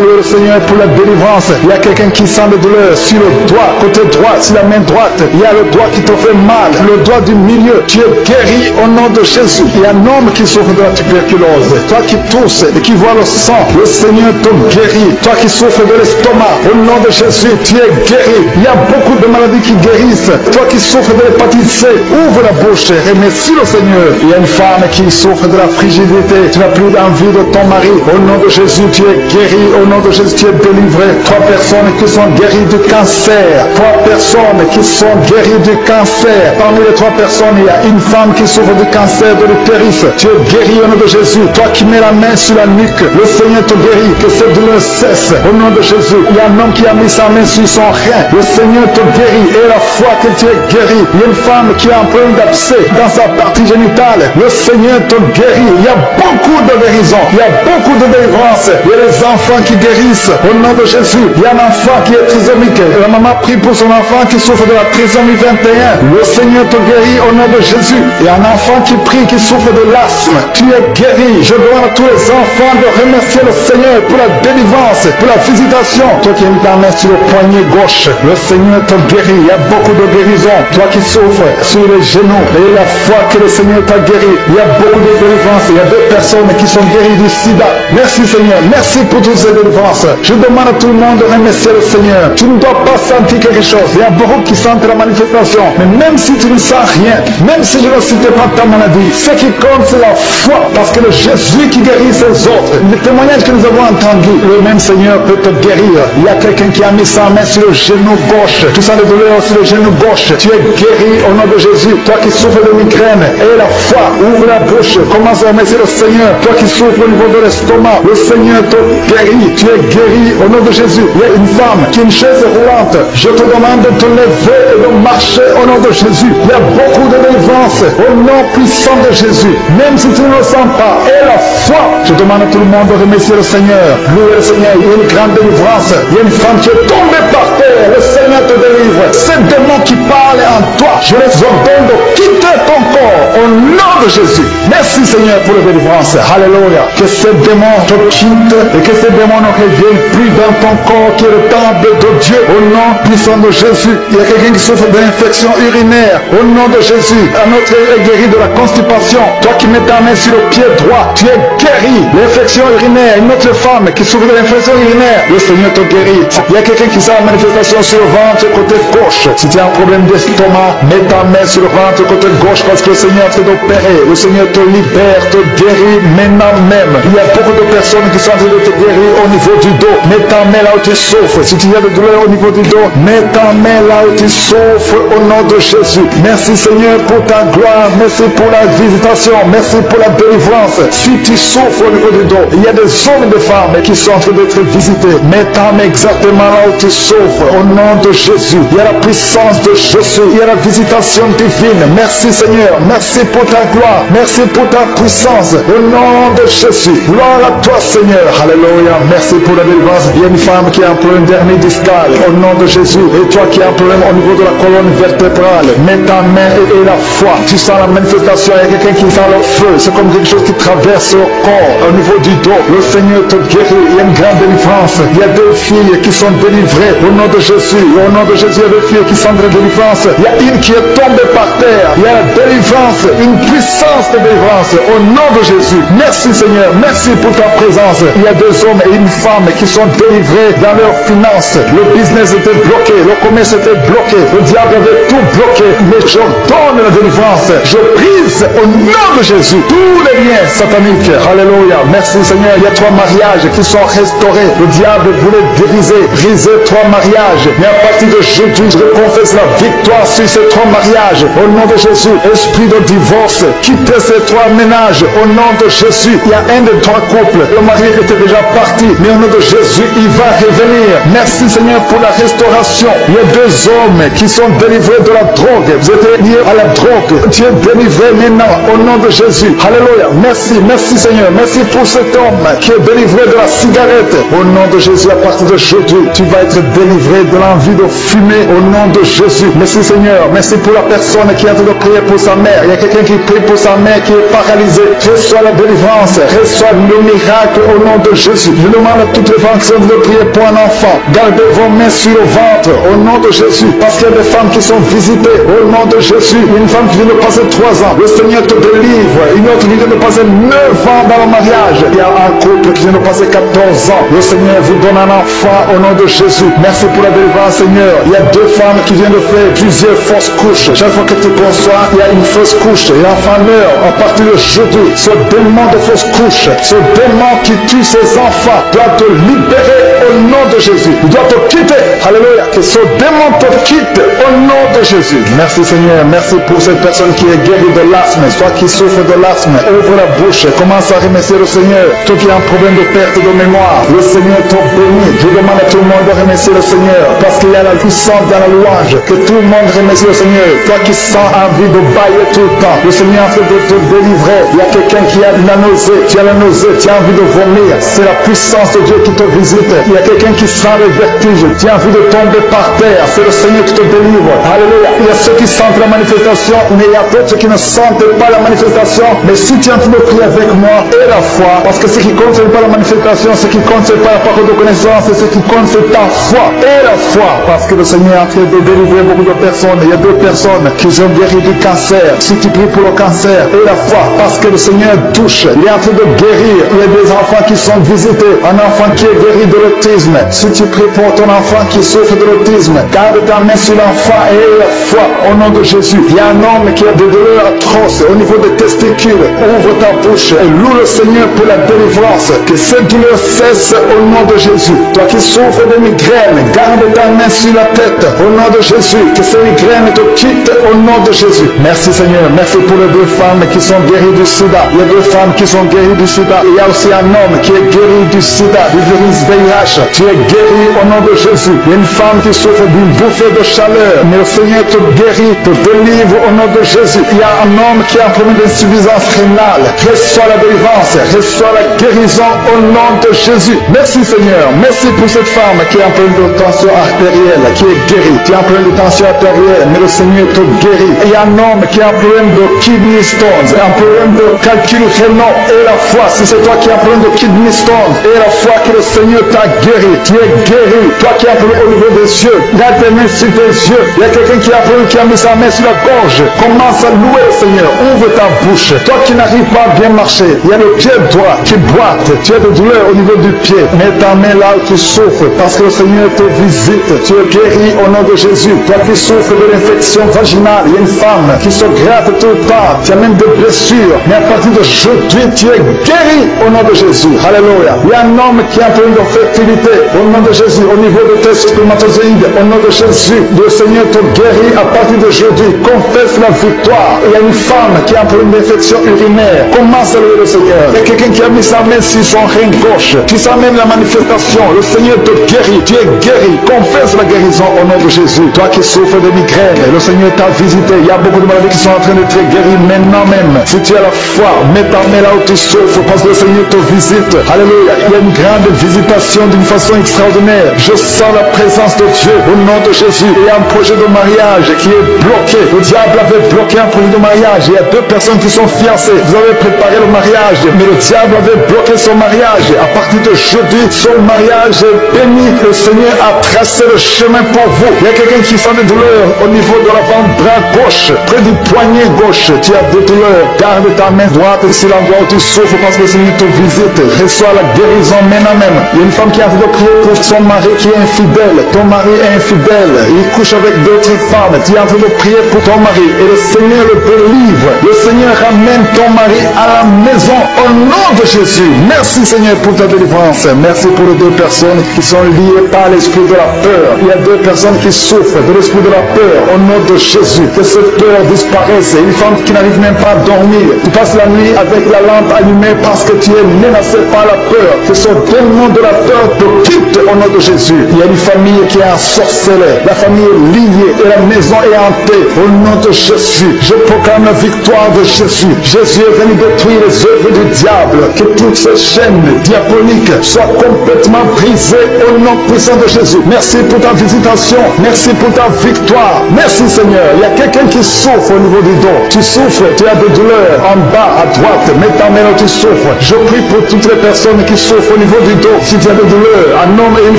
louer le Seigneur pour la délivrance. Il y a quelqu'un qui sent des douleurs sur le doigt, côté droit, sur la main droite. Il y a le doigt qui te fait mal, le doigt du milieu. Tu es guéri au nom de Jésus. Il y a un homme qui souffre de la tuberculose. Toi qui tousses et qui vois le sang, le Seigneur te guérit. Toi qui souffres de l'estomac, au nom de Jésus, tu es guéri. Il y a beaucoup de maladies qui guérissent. Toi qui souffres de l'hépatite C, ouvre la bouche et remercie le Seigneur. Il y a une femme qui souffre de la frigidité. Tu n'as plus d'envie de ton mari. Au nom de Jésus, tu es guéri. Au nom de Jésus, tu es délivré. 3 personnes qui sont guéries du cancer. 3 personnes qui sont guéries du cancer. Parmi les 3 personnes, il y a une femme qui souffre du cancer de l'utérus. Tu es guéri au nom de Jésus. Toi qui mets la main sur la nuque, le Seigneur te guérit. Que cette douleur cesse. Au nom de Jésus, il y a a un homme qui a mis sa main sur son rein. Le Seigneur te guérit et la foi que tu es guéri. Il y a une femme qui a un problème d'abcès dans sa partie génitale. Le Seigneur te guérit. Il y a beaucoup de guérison. Il y a beaucoup de délivrance. Il y a des enfants qui guérissent au nom de Jésus. Il y a un enfant qui est trisomique. La maman prie pour son enfant qui souffre de la trisomie 21. Le Seigneur te guérit au nom de Jésus. Il y a un enfant qui prie, qui souffre de l'asthme. Tu es guéri. Je demande à tous les enfants de remercier le Seigneur pour la délivrance, pour la visitation. Toi qui as mis ta main sur le poignet gauche, le Seigneur te guérit. Il y a beaucoup de guérison. Toi qui souffres sur les genoux, et la foi que le Seigneur t'a guéri. Il y a beaucoup de délivrance. Il y a des personnes qui sont guéries du sida. Merci Seigneur. Merci pour toutes ces délivrances. Je demande à tout le monde de remercier le Seigneur. Tu ne dois pas sentir quelque chose. Il y a beaucoup qui sentent la manifestation. Mais même si tu ne sens rien, même si je ne cite pas ta maladie, ce qui compte c'est la foi. Parce que le Jésus qui guérit ses autres, le témoignage que nous avons entendu, le même Seigneur peut te guérir. Il y a quelqu'un qui a mis sa main sur le genou gauche. Tu sens les douleurs sur le genou gauche. Tu es guéri au nom de Jésus. Toi qui souffres de migraine, et la foi, ouvre la bouche. Commence à remercier le Seigneur. Toi qui souffres au niveau de l'estomac, le Seigneur te guérit. Tu es guéri au nom de Jésus. Il y a une femme qui a une chaise roulante. Je te demande de te lever et de marcher au nom de Jésus. Il y a beaucoup de délivrance au nom puissant de Jésus. Même si tu ne le sens pas, et la foi, je demande à tout le monde de remercier le Seigneur. Louer le Seigneur. Il y a une grande délivrance. Il y a une femme qui est tombée par terre. Le Seigneur te délivre. Ces démons qui parlent en toi, je les ordonne de quitter ton corps au nom de Jésus. Merci Seigneur pour la délivrance. Alléluia. Que ces démons te quittent et que ces démons ne reviennent plus dans ton corps qui est le temple de Dieu. Au nom puissant de Jésus. Il y a quelqu'un qui souffre d'infection urinaire. Au nom de Jésus. Un autre est guéri de la constipation. Toi qui mets ta main sur le pied droit, tu es guéri. L'infection urinaire. Une autre femme qui souffre de l'infection urinaire. Le Seigneur te guérit. Il y a quelqu'un qui sent la manifestation sur le ventre côté gauche. Si tu as un problème d'estomac, mets ta main sur le ventre côté gauche parce que le Seigneur te d'opérer. Le Seigneur te libère, te guérit maintenant même. Il y a beaucoup de personnes qui sont en train de te guérir au niveau du dos. Mets ta main là où tu souffres. Si tu as de douleur au niveau du dos, mets ta main là où tu souffres au nom de Jésus. Merci Seigneur pour ta gloire. Merci pour la visitation. Merci pour la délivrance. Si tu souffres au niveau du dos, il y a des hommes et des femmes qui sont en train d'être visités. Mets ta main exactement là où tu souffres au nom de Jésus. Il y a la puissance de Jésus. Il y a la visitation divine. Merci Seigneur. Merci pour ta gloire. Merci pour ta puissance. Au nom de Jésus. Gloire à toi Seigneur. Alléluia. Merci pour la délivrance. Il y a une femme qui a un problème d'hernie discale. Au nom de Jésus. Et toi qui as un problème au niveau de la colonne vertébrale. Mets ta main et la foi. Tu sens la manifestation. Il y a quelqu'un qui sent le feu. C'est comme quelque chose qui traverse le corps. Au niveau du dos. Le Seigneur te guérit. Il y a une grande délivrance. Il y a deux filles qui sont délivrées. Au nom de Jésus. Au nom de Jésus. Il y a deux filles qui sont de délivrance. Il y a une qui est tombée par terre. Il y a la délivrance. Une puissance de délivrance. Au nom de Jésus. Merci Seigneur. Merci pour ta présence. Il y a deux hommes et une femme qui sont délivrés dans leurs finances. Le business était bloqué. Le commerce était bloqué. Le diable avait tout bloqué. Mais je donne la délivrance. Je brise au nom de Jésus tous les liens sataniques. Alléluia. Merci Seigneur. Il y a 3 mariages qui sont restaurés. Le diable voulait briser 3 mariages. Mais à partir de jeudi, je confesse la victoire sur ces 3 mariages. Au nom de Jésus. Esprit de divorce. Quittez ces 3 ménages. Au nom de Jésus. Il y a un des 3 couples. Le mari était déjà parti. Mais au nom de Jésus, il va revenir. Merci Seigneur pour la restauration. Il y a 2 hommes qui sont délivrés de la drogue. Vous êtes liés à la drogue. Tu es délivré maintenant. Au nom de Jésus. Alléluia. Merci. Merci Seigneur. Merci pour cet homme qui est délivré de la cigarette. Au nom de Jésus, à partir de jeudi, tu vas être délivré de l'envie de fumer. Au nom de Jésus. Merci Seigneur. Merci pour la personne qui est en train de prier pour sa mère. Il y a quelqu'un qui prie pour sa mère qui est paralysée. Reçois la délivrance. Reçois le miracle au nom de Jésus. Je demande à toutes les femmes qui sont de prier pour un enfant. Gardez vos mains sur le ventre. Au nom de Jésus. Parce qu'il y a des femmes qui sont visitées. Au nom de Jésus. Une femme qui vient de passer 3 ans. Le Seigneur te délivre. Une autre qui vient de passer 9 ans dans le mariage. Il y a un couple qui vient de passer 14 ans. Le Seigneur vous donne un enfant au nom de Jésus. Merci pour la délivrance Seigneur. Il y a 2 femmes qui viennent de faire plusieurs fausses couches. Chaque fois que tu conçois, il y a une fausse couche. Et l'enfant malheur à partir de jeudi. Ce démon de fausse couche, ce démon qui tue ses enfants doit te libérer au nom de Jésus. Il doit te quitter. Alléluia. Que ce démon te quitte au nom de Jésus. Merci Seigneur. Merci pour cette personne qui est guérie de l'asthme. Toi qui souffres de l'asthme, ouvre la bouche. Commence à remercier le Seigneur. Toi qui as un problème de perte de mémoire, le Seigneur te bénit. Je demande à tout le monde de remercier le Seigneur. Parce qu'il y a la puissance dans la louange. Que tout le monde remercie le Seigneur. Toi qui sens envie de bailler tout le temps, le Seigneur a fait de te délivrer. Il y a quelqu'un qui a la nausée. Tu as la nausée, tu as envie de vomir. C'est la puissance de Dieu qui te visite. Il y a quelqu'un qui sent le vertige. Tu as envie de tomber par terre. C'est le Seigneur qui te délivre. Alléluia. Il y a ceux qui sentent la manifestation, mais il y a d'autres qui ne sentent pas la manifestation. Mais si tu es en train de prier avec moi, et la foi, parce que ce qui compte, ce n'est pas la manifestation, ce qui compte, ce n'est pas la parole de connaissance, et ce qui compte, c'est ta foi. Et la foi, parce que le Seigneur est en train de délivrer beaucoup de personnes. Il y a 2 personnes qui ont guéri du cancer. Si tu pries pour le cancer, et la foi, parce que le Seigneur touche, il est en train de guérir. Il y a des enfants qui sont visités, un enfant qui est guéri de l'autisme. Si tu pries pour ton enfant qui souffre de l'autisme, garde ta main sur l'enfant et la foi au nom de Jésus. Il y a un homme qui a des douleurs atroces au niveau des testicules. Ouvre ta bouche et loue le Seigneur pour la délivrance. Que cette douleur cesse au nom de Jésus. Toi qui souffres de migraine, garde ta main sur la tête au nom de Jésus. Que ces migraines te quittent au nom de Jésus. Merci Seigneur. Merci pour les 2 femmes qui sont guéries du sida. Il y a 2 femmes qui sont guéries du sida. Il y a aussi un homme qui est guéri du sida, du virus VIH. Tu es guéri au nom de Jésus. Il y a une femme qui souffre d'une bouffée de chaleur. Mais le Seigneur te guérit, te délivre au nom de Jésus. Il y a un homme qui a un problème d'insuffisance rénale. Reçois la délivrance, reçois la guérison au nom de Jésus. Merci Seigneur. Merci pour cette femme qui a un problème de tension artérielle, qui est guérie. Tu as un problème de tension artérielle, mais le Seigneur te guérit. Et il y a un homme qui a un problème de kidney stones, un problème de calcul rénal. Et la foi, si c'est toi qui as un problème de kidney stones, et la foi que le Seigneur t'a guéri, tu es guéri. Toi qui as un problème au niveau des yeux, garde tes mains sur tes yeux. Il y a quelqu'un qui a un problème, qui a mis sa main sur la gorge. Commence à louer le Seigneur. Ouvre ta bouche. Toi qui n'arrives pas à bien marcher, il y a le pied droit qui boite. Tu as des douleurs au niveau du pied. Mets ta main là où tu souffres, parce que le Seigneur te visite. Tu es guéri au nom de Jésus. Toi qui souffres de l'infection vaginale, il y a une femme qui se gratte tout le temps. Tu as même des blessures. Mais à partir de aujourd'hui, tu es guéri au nom de Jésus. Alléluia. Il y a un homme qui a un problème de fertilité. Au nom de Jésus, au niveau de tes spermatozoïdes, au nom de Jésus, le Seigneur te guérit à partir d'aujourd'hui. Confesse la victoire. Il y a une femme qui a un problème d'infection urinaire. Commence à louer le Seigneur. Il y a quelqu'un qui a mis sa main sur son rein gauche. Tu sens même la manifestation. Le Seigneur te guérit. Tu es guéri. Confesse la guérison au nom de Jésus. Toi qui souffres de migraine, le Seigneur t'a visité. Il y a beaucoup de maladies qui sont en train de te guérir maintenant même. Si tu as la foi, mets ta main là où tu souffres, parce que le Seigneur te visite. Alléluia. Il y a une grande visitation d'une façon extraordinaire. Je sens la présence de Dieu au nom de Jésus. Il y a un projet de mariage qui est bloqué. Le diable avait bloqué un projet de mariage. Il y a 2 personnes qui sont fiancées. Vous avez préparé le mariage, mais le diable avait bloqué son mariage. À partir de jeudi, son mariage est béni. Le Seigneur a tracé le chemin pour vous. Il y a quelqu'un qui sent des douleurs au niveau de l'avant-bras gauche, près du poignet gauche. Tu as des douleurs. Garde ta main droite sur l'endroit où tu souffres, parce que le Seigneur te visite. Reçois la guérison maintenant même. Il y a une femme qui a envie de prier pour son mari qui est infidèle. Ton mari est infidèle. Il couche avec d'autres femmes. Tu as envie de prier pour ton mari. Et le Seigneur le délivre. Le Seigneur ramène ton mari à la maison au nom de Jésus. Merci Seigneur pour ta délivrance. Merci pour les 2 personnes qui sont liées par l'esprit de la peur. Il y a 2 personnes qui souffrent de l'esprit de la peur au nom de Jésus. Que cette peur disparaisse. Une femme qui n'arrive même pas à dormir. Tu passes la nuit avec la lampe allumée parce que tu es menacé par la peur. Que ce démon de la peur te quitte au nom de Jésus. Il y a une famille qui est ensorcelée. La famille est liée et la maison est hantée. Au nom de Jésus, je proclame la victoire de Jésus. Jésus est venu détruire les œuvres du diable. Que toutes ces chaînes diaboliques soient complètement brisées au nom puissant de Jésus. Merci pour ta visitation. Merci pour ta victoire. Merci Seigneur. Il y a quelqu'un qui souffre au niveau du dos. Tu souffres, tu as des douleurs en bas, à droite. Mets ta main là où tu souffres. Je prie pour toutes les personnes qui souffrent au niveau du dos. Si tu as des douleurs, un homme et une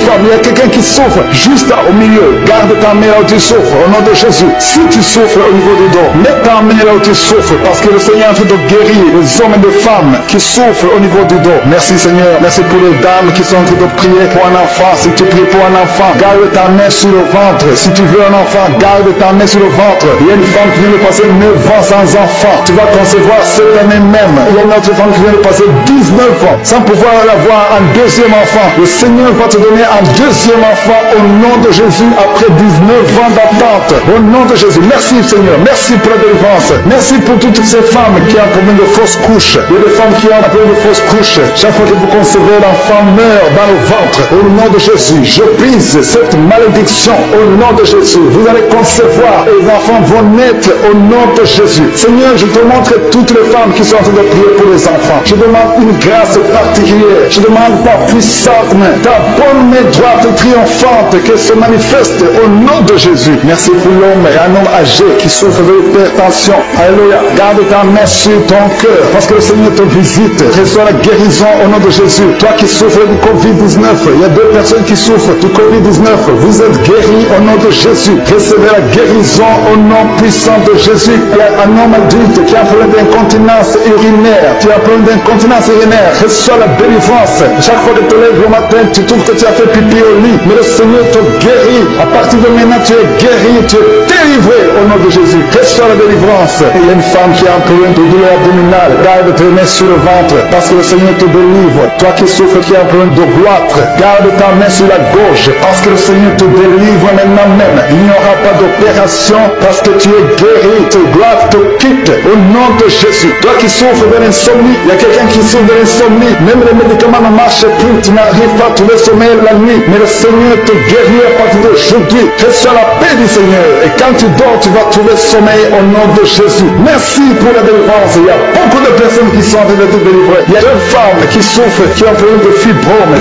femme, il y a quelqu'un qui souffre juste là au milieu. Garde ta main là où tu souffres au nom de Jésus. Si tu souffres au niveau du dos, mets ta main là où tu souffres, parce que le Seigneur est en train de guérir les hommes et les femmes qui souffrent au niveau du dos. Merci Seigneur. Merci pour les dames qui sont en train de prier pour un enfant. Si tu pries pour un enfant, garde ta main sur le ventre. Si tu veux un enfant, garde ta main sur le ventre. Il y a une femme qui vient de passer 9 ans sans enfant. Tu vas concevoir cette année même. Il y a une autre femme qui vient de passer 19 ans sans pouvoir avoir un deuxième enfant. Le Seigneur va te donner un deuxième enfant au nom de Jésus après 19 ans d'attente. Au nom de Jésus. Merci Seigneur. Merci pour la délivrance. Merci pour toutes ces femmes qui ont un problème de fausse couche. Il y a des femmes qui ont un problème de fausse couche. Chaque fois que vous concevez, l'enfant meurt dans le ventre. Au nom de Jésus, je brise cette malédiction au nom de Jésus. Vous allez concevoir et les enfants vont naître au nom de Jésus. Seigneur, je te montre toutes les femmes qui sont en train de prier pour les enfants. Je demande une grâce particulière. Je demande ta puissante main, ta bonne main droite triomphante qu'elle se manifeste au nom de Jésus. Merci pour l'homme et un homme âgé qui souffre de l'hypertension. Alléluia. Garde ta main sur ton cœur parce que le Seigneur te visite. Reçois la guérison au nom de Jésus. Toi qui souffres du Covid-19, il y a 2 personnes qui souffrent du Covid-19. Vous êtes guéris au nom de Jésus. Recevez la guérison au nom puissant de Jésus. Il y a un homme adulte qui a un problème d'incontinence urinaire. Tu as un problème d'incontinence urinaire. Reçois la délivrance. Chaque fois que tu te lèves le matin, tu trouves que tu as fait pipi au lit. Mais le Seigneur te guérit. À partir de maintenant, tu es guéri. Tu es délivré au nom de Jésus. Reçois la délivrance. Il y a une femme qui a un problème de douleur abdominale. Garde tes mains sur le ventre parce que le Seigneur te délivre. Toi qui souffres, qui a un problème de goitre, garde ta main sur la gorge parce que le Seigneur te délivre maintenant même. Il n'y aura pas d'opération parce que tu es guéri. Tes goitres te quittent au nom de Jésus. Toi qui souffres de l'insomnie, il y a quelqu'un qui souffre de l'insomnie. Même les médicaments ne marchent plus. Tu n'arrives pas à trouver sommeil la nuit. Mais le Seigneur te guérit à partir d'aujourd'hui. Reçois la paix du Seigneur. Et quand tu dors, tu vas trouver sommeil au nom de Jésus. Merci pour la délivrance. Il y a beaucoup de personnes qui sont en train de te délivrer. Il y a des femmes qui souffrent, qui ont un problème de fibrome.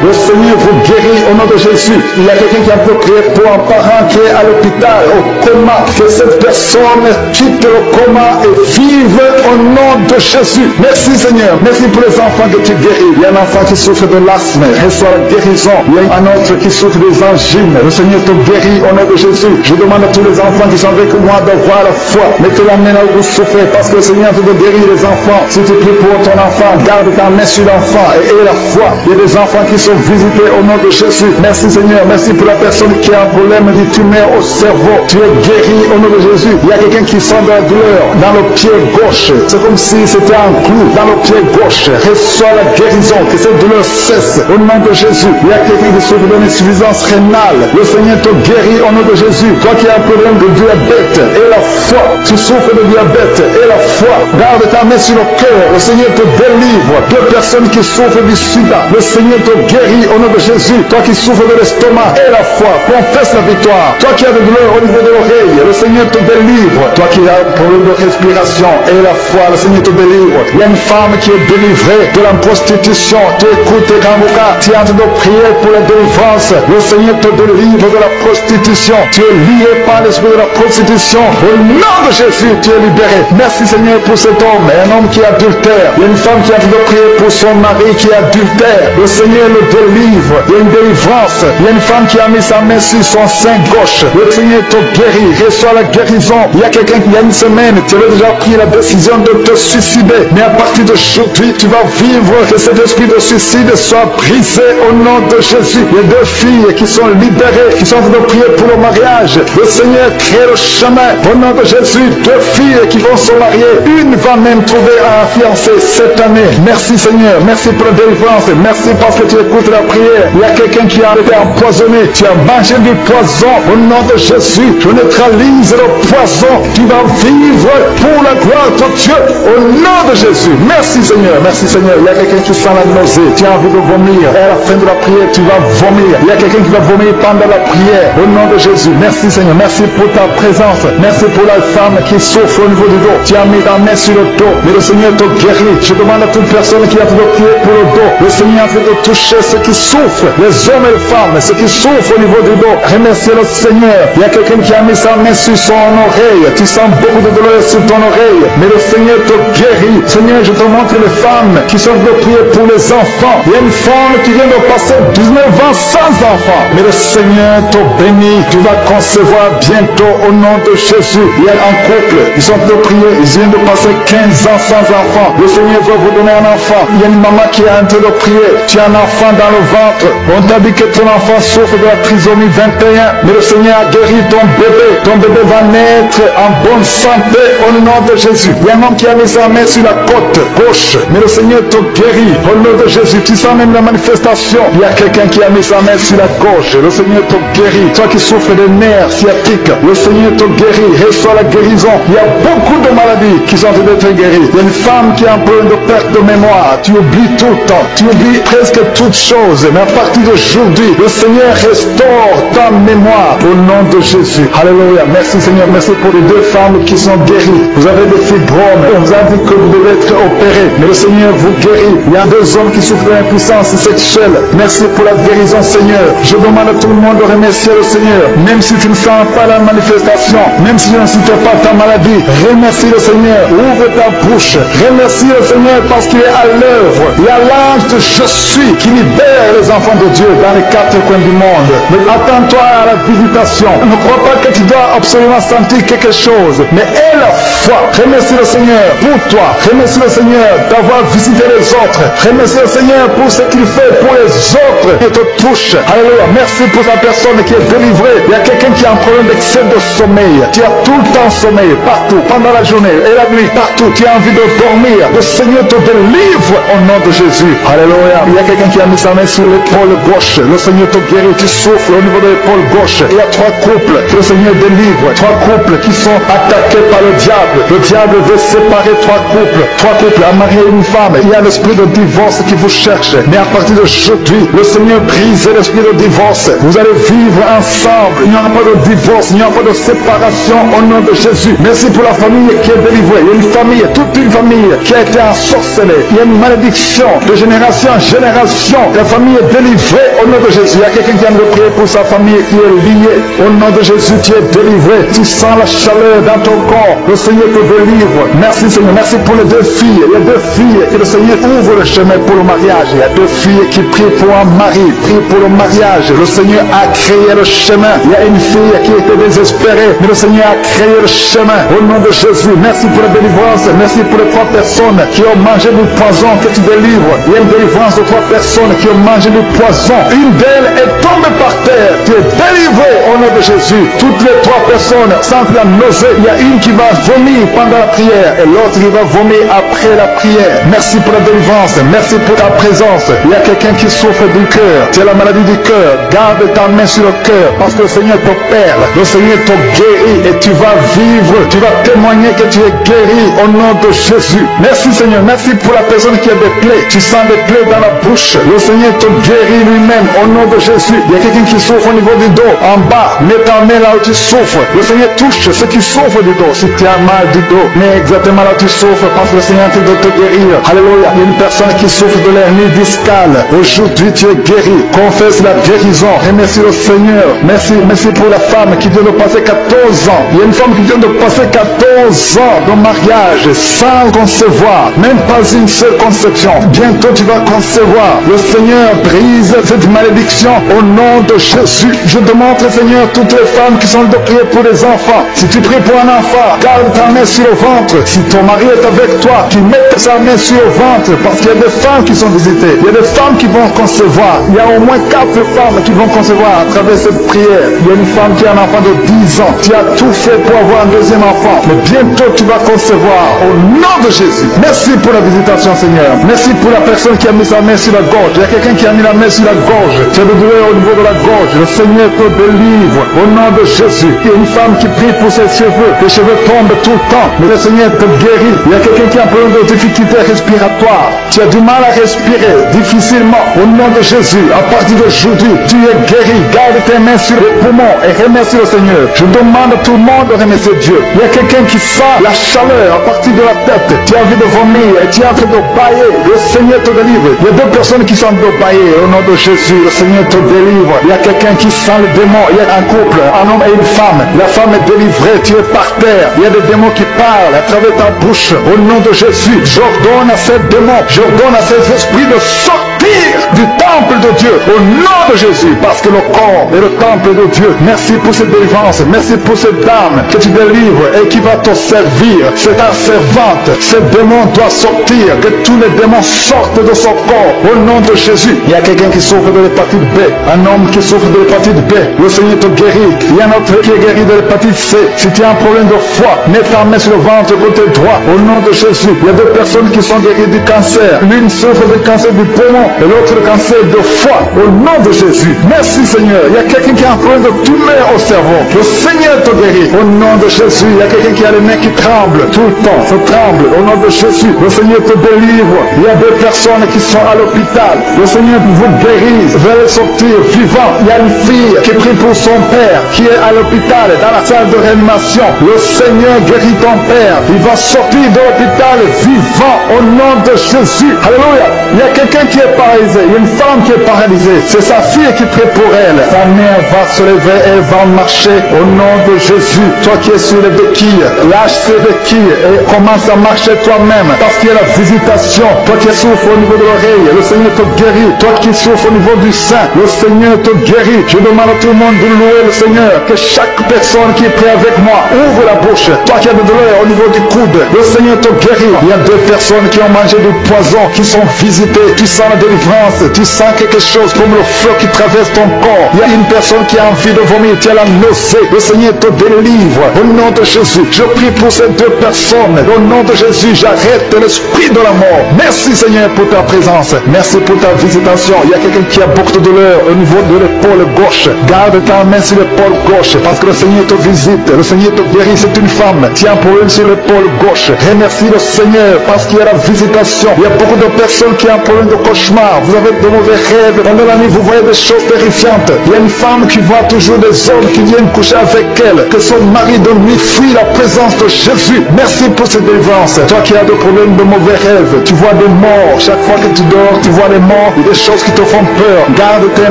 Le Seigneur vous guérit au nom de Jésus. Il y a quelqu'un qui a peut prier pour un parent qui est à l'hôpital, au coma. Que cette personne quitte le coma et vive au nom de Jésus. Merci Seigneur. Merci pour les enfants que tu guéris. Il y a un enfant qui souffre de l'asthme. Reçois la guérison. Il y a un autre qui souffre des angines. Le Seigneur te guérit au nom de Jésus. Je demande à tous les enfants qui sont avec moi d'avoir la foi. Mettez la main là où vous souffrez parce que le Seigneur te guérir les enfants. Si tu pries pour ton enfant, garde ta main sur l'enfant et aie la foi. Il y a des enfants qui sont visités au nom de Jésus. Merci Seigneur. Merci pour la personne qui a un problème de tumeur au cerveau. Tu es guéri au nom de Jésus. Il y a quelqu'un qui sent de la douleur dans le pied gauche. C'est comme si c'était un clou dans le pied gauche. Reçois la guérison. Que cette douleur cesse au nom de Jésus. Il y a quelqu'un qui souffre d'une insuffisance rénale. Le Seigneur te guérit au nom de Jésus. Toi qui as un problème de diabète et la foi. Tu souffres de diabète et la foi. Garde ta main sur le cœur. Le Seigneur te délivre. 2 personnes qui souffrent du sida. Le Seigneur te guérit au nom de Jésus. Toi qui souffres de l'estomac et la foi. Confesse la victoire. Toi qui as des douleurs au niveau de l'oreille. Le Seigneur te délivre. Toi qui as un problème de respiration et la foi. Le Seigneur te délivre. Il y a une femme qui est délivrée de la prostitution. Tu écoutes Kanguka. Tu es en train de prier pour la délivrance. Le Seigneur te délivre de la prostitution. Tu es lié par l'esprit de la prostitution. Au nom de Jésus, tu es libéré. Merci Seigneur pour cet homme. Un homme qui est adultère. Il y a une femme qui a de prier pour son mari qui est adultère. Le Seigneur le délivre. Il y a une délivrance. Il y a une femme qui a mis sa main sur son sein gauche. Le Seigneur te guérit. Reçois la guérison. Il y a quelqu'un qui, il y a une semaine, tu avais déjà pris la décision de te suicider. Mais à partir d'aujourd'hui, tu vas vivre que cet esprit de suicide soit brisé au nom de Jésus. Il y a 2 filles qui sont libérées, qui sont en train de prier pour le mariage. Le Seigneur crée le chemin au nom de Jésus. 2 filles qui vont se marier. Une va même trouver un fiancé cette année. Merci Seigneur. Merci pour la délivrance. Merci parce que tu écoutes la prière. Il y a quelqu'un qui a été empoisonné. Tu as mangé du poison. Au nom de Jésus, je neutralise le poison. Tu vas vivre pour la gloire de Dieu. Au nom de Jésus. Merci Seigneur. Merci Seigneur. Il y a quelqu'un qui sent la nausée. Tu as envie de vomir. Et à la fin de la prière, tu vas vomir. Il y a quelqu'un qui va vomir pendant la prière. Au nom de Jésus. Merci Seigneur. Merci pour ta présence. Merci pour la femme qui souffre au niveau du dos. Tu as mis ta main sur le dos. Mais le Seigneur te guérit. Je demande à toute personne qui a fait le pied pour le dos. Le Seigneur a fait de toucher ceux qui souffrent. Les hommes et les femmes. Ceux qui souffrent au niveau du dos. Remerciez le Seigneur. Il y a quelqu'un qui a mis sa main sur son oreille. Tu sens beaucoup de douleur sur ton oreille. Mais le Seigneur te guérit. Seigneur, je te montre les femmes qui sont de prier pour les enfants. Il y a une femme qui vient de passer 19 ans sans enfant. Mais le Seigneur te bénit. Tu vas concevoir bientôt au nom de Jésus. Il y a un couple. Ils sont de prier. Ils viennent de passer 15 ans sans enfant. Le Seigneur va vous donner un enfant. Il y a une maman qui est en train de prier. Tu as un enfant dans le ventre. On t'a dit que ton enfant souffre de la trisomie 21. Mais le Seigneur a guéri ton bébé. Ton bébé va naître en bonne santé au nom de Jésus. Il y a un homme qui a mis sa main sur la côte gauche, mais le Seigneur te guérit au nom de Jésus. Tu sens même la manifestation. Il y a quelqu'un qui a mis sa main sur la gauche, le Seigneur te guérit. Toi qui souffres de nerfs sciatiques, le Seigneur te guérit. Reçois la guérison. Il y a beaucoup de maladies qui sont en train d'être guéries. Il y a une femme qui a un problème de perte de mémoire. Tu oublies tout le temps. Tu oublies presque toutes choses. Mais à partir d'aujourd'hui, le Seigneur restaure ta mémoire au nom de Jésus. Alléluia. Merci Seigneur. Merci pour les deux femmes qui sont guéries. Vous avez des fibromes. On vous a dit que vous devez être opérés. Mais le Seigneur vous guérit. Il y a deux hommes qui souffrent d'impuissance sexuelle. Merci pour la guérison Seigneur. Je demande à tout le monde de remercier le Seigneur. Même si tu ne sens pas la manifestation, même si tu ne sens pas ta maladie, remercie le Seigneur. Ouvre ta bouche. Remercie le Seigneur parce qu'il est à l'œuvre. Il y a l'ange de Je suis qui libère les enfants de Dieu dans les quatre coins du monde. Mais attends-toi à la visitation. Ne crois pas que tu dois absolument sentir quelque chose. Mais aie la foi. Remercie le Seigneur pour toi. Remercie le Seigneur d'avoir visité les autres. Remercie le Seigneur pour ce qu'il fait pour les autres. Il te touche. Alléluia. Merci pour la personne qui est délivrée. Il y a quelqu'un qui a un problème d'excès de sommeil. Tu as tout le temps sommeil. Partout. Pendant la journée et la nuit. Partout. Tu as envie de dormir. Le Seigneur te délivre au nom de Jésus. Alléluia. Il y a quelqu'un qui a mis sa main sur l'épaule gauche. Le Seigneur te guérit. Tu souffles au niveau de l'épaule gauche. Il y a trois couples que le Seigneur délivre. Trois couples qui sont attaqués par le diable. Le diable veut séparer trois couples. Trois couples, un mari et une femme. Il y a l'esprit de divorce qui vous cherche. Mais à partir d'aujourd'hui, le Seigneur brise l'esprit de divorce. Vous allez vivre ensemble. Il n'y aura pas de divorce. Il n'y aura pas de séparation au nom de Jésus. Merci pour la famille qui est délivrée. Il y a une famille, toute une famille qui a été ensorcelée. Il y a une malédiction de génération en génération. La famille est délivrée au nom de Jésus. Il y a quelqu'un qui vient de prier pour sa famille qui est liée. Au nom de Jésus, tu es délivré. Tu sens la chaleur dans ton corps. Le Seigneur te délivre. Merci Seigneur. Merci pour les deux filles. Il y a deux filles et le Seigneur ouvre le chemin pour le mariage. Il y a deux filles qui prient pour un mari, prient pour le mariage. Le Seigneur a créé le chemin. Il y a une fille qui était désespérée, mais le Seigneur a créé le chemin. Au nom de Jésus, merci pour la délivrance. Merci pour les trois personnes qui ont mangé du poison que tu délivres. Il y a une délivrance de trois personnes qui ont mangé du poison. Une d'elles est tombée par terre. Tu es délivré au nom de Jésus. Toutes les trois personnes sentent la nausée. Il y a une qui va vomir pendant la prière et l'autre qui va vomir après la prière. Merci pour la délivrance. Merci pour ta présence. Il y a quelqu'un qui souffre du cœur. Tu as la maladie du cœur. Garde ta main sur le cœur parce que le Seigneur t'opère. Le Seigneur te guérit et tu vas vivre. Tu vas témoigner que tu es guéri au nom de Jésus. Merci Seigneur. Merci pour la personne qui a des plaies. Tu sens des plaies dans la bouche. Le Seigneur te guérit lui-même au nom de Jésus. Il y a quelqu'un qui souffre au niveau du dos. En bas, mets ta main là où tu souffres. Le Seigneur touche ceux qui souffrent du dos. Si tu as mal du dos, mais exactement là où tu souffres parce que le Seigneur est en train de te guérir. Alléluia. Il y a une personne qui souffre de l'hernie discale. Aujourd'hui, tu es guéri. Confesse la guérison. Remercie le Seigneur. Merci pour la femme qui vient de passer 14 ans. Il y a une femme qui vient de passer 14 ans de mariage sans concevoir. Même pas une seule conception. Bientôt, tu vas concevoir. Le Seigneur brise cette malédiction au nom de Jésus. Je demande, Seigneur, toutes les femmes qui sont de prier pour les enfants. Si tu pries pour un enfant, garde ta main sur le ventre. Si ton mari est avec toi, tu mets sa main sur le ventre parce qu'il y a des femmes qui sont visitées. Il y a des femmes qui vont concevoir. Il y a au moins 4 femmes qui vont concevoir à travers cette prière. Il y a une femme qui a un enfant de 10 ans. Tu as tout fait pour avoir un deuxième enfant. Mais bientôt tu vas concevoir au nom de Jésus. Merci pour la visitation, Seigneur. Merci pour la personne qui a mis sa main sur la gorge. Il y a quelqu'un qui a mis la main sur la gorge. Tu as des douleurs au niveau de la gorge. Le Seigneur te délivre au nom de Jésus. Il y a une femme qui prie pour ses cheveux. Les cheveux tombent tout le temps. Mais le Seigneur te guérit. Il y a quelqu'un qui a un problème de difficulté respiratoire. Tu as du mal à respirer difficilement. Au nom de Jésus, à partir d'aujourd'hui, tu es guéri. Garde tes mains sur les poumons et remercie le Seigneur. Je demande à tout le monde de remercier Dieu. Il y a quelqu'un qui sent la chaleur à partir de la tête. Tu as envie de vomir et tu es en train de bailler. Le Seigneur te délivre. Il y a 2 personnes qui sont en train de bailler. Au nom de Jésus, le Seigneur te délivre. Il y a quelqu'un qui sent le démon. Il y a un couple, un homme et une femme. La femme est délivrée. Tu es par terre. Il y a des démons qui parlent à travers ta bouche. Au nom de Jésus, j'ordonne à ces démons, j'ordonne à ces esprits de sortir sortir du temple de Dieu au nom de Jésus, parce que le corps est le temple de Dieu. Merci pour cette délivrance, merci pour cette dame que tu délivres et qui va te servir. C'est ta servante. Ce démon doit sortir, que tous les démons sortent de son corps au nom de Jésus. Il y a quelqu'un qui souffre de l'hépatite B, un homme qui souffre de l'hépatite B, le Seigneur te guérit. Il y a un autre qui est guéri de l'hépatite C. Si tu as un problème de foie, mets ta main sur le ventre côté droit au nom de Jésus. Il y a deux personnes qui sont guéries du cancer. L'une souffre du cancer du poumon et l'autre le cancer de foie au nom de Jésus. Merci Seigneur. Il y a quelqu'un qui a un problème de tumeur au cerveau. Le Seigneur te guérit au nom de Jésus. Il y a quelqu'un qui a les mains qui tremblent tout le temps. Ça tremble au nom de Jésus. Le Seigneur te délivre. Il y a deux personnes qui sont à l'hôpital. Le Seigneur vous guérit. Vous allez sortir vivant. Il y a une fille qui prie pour son père qui est à l'hôpital, dans la salle de réanimation. Le Seigneur guérit ton père. Il va sortir de l'hôpital vivant au nom de Jésus. Alléluia. Il y a quelqu'un qui est paralysé. Il y a une femme qui est paralysée. C'est sa fille qui prie pour elle. Sa mère va se lever et va marcher au nom de Jésus. Toi qui es sur les béquilles, lâche tes béquilles et commence à marcher toi-même. Parce qu'il y a la visitation. Toi qui souffres au niveau de l'oreille, le Seigneur te guérit. Toi qui souffres au niveau du sein, le Seigneur te guérit. Je demande à tout le monde de louer le Seigneur. Que chaque personne qui prie avec moi ouvre la bouche. Toi qui as de douleur au niveau du coude, le Seigneur te guérit. Il y a deux personnes qui ont mangé du poison, qui sont visitées. Tu sens la délivrance. Tu sens quelque chose comme le feu qui traverse ton corps. Il y a une personne qui a envie de vomir. Tu as la nausée. Le Seigneur te délivre. Au nom de Jésus, je prie pour ces deux personnes. Au nom de Jésus, j'arrête l'esprit de la mort. Merci Seigneur pour ta présence. Merci pour ta visitation. Il y a quelqu'un qui a beaucoup de douleur au niveau de l'épaule gauche. Garde ta main sur l'épaule gauche parce que le Seigneur te visite. Le Seigneur te guérit. C'est une femme qui a un problème sur l'épaule gauche. Remercie le Seigneur parce qu'il y a la visitation. Il y a beaucoup de personnes qui ont un problème de cauchemar. Vous avez de mauvais rêves. Pendant la nuit, vous voyez des choses terrifiantes. Il y a une femme qui voit toujours des hommes qui viennent coucher avec elle. Que son mari de nuit fuit la présence de Jésus. Merci pour cette délivrance. Toi qui as des problèmes de mauvais rêves, tu vois des morts. Chaque fois que tu dors, tu vois des morts ou des choses qui te font peur. Garde tes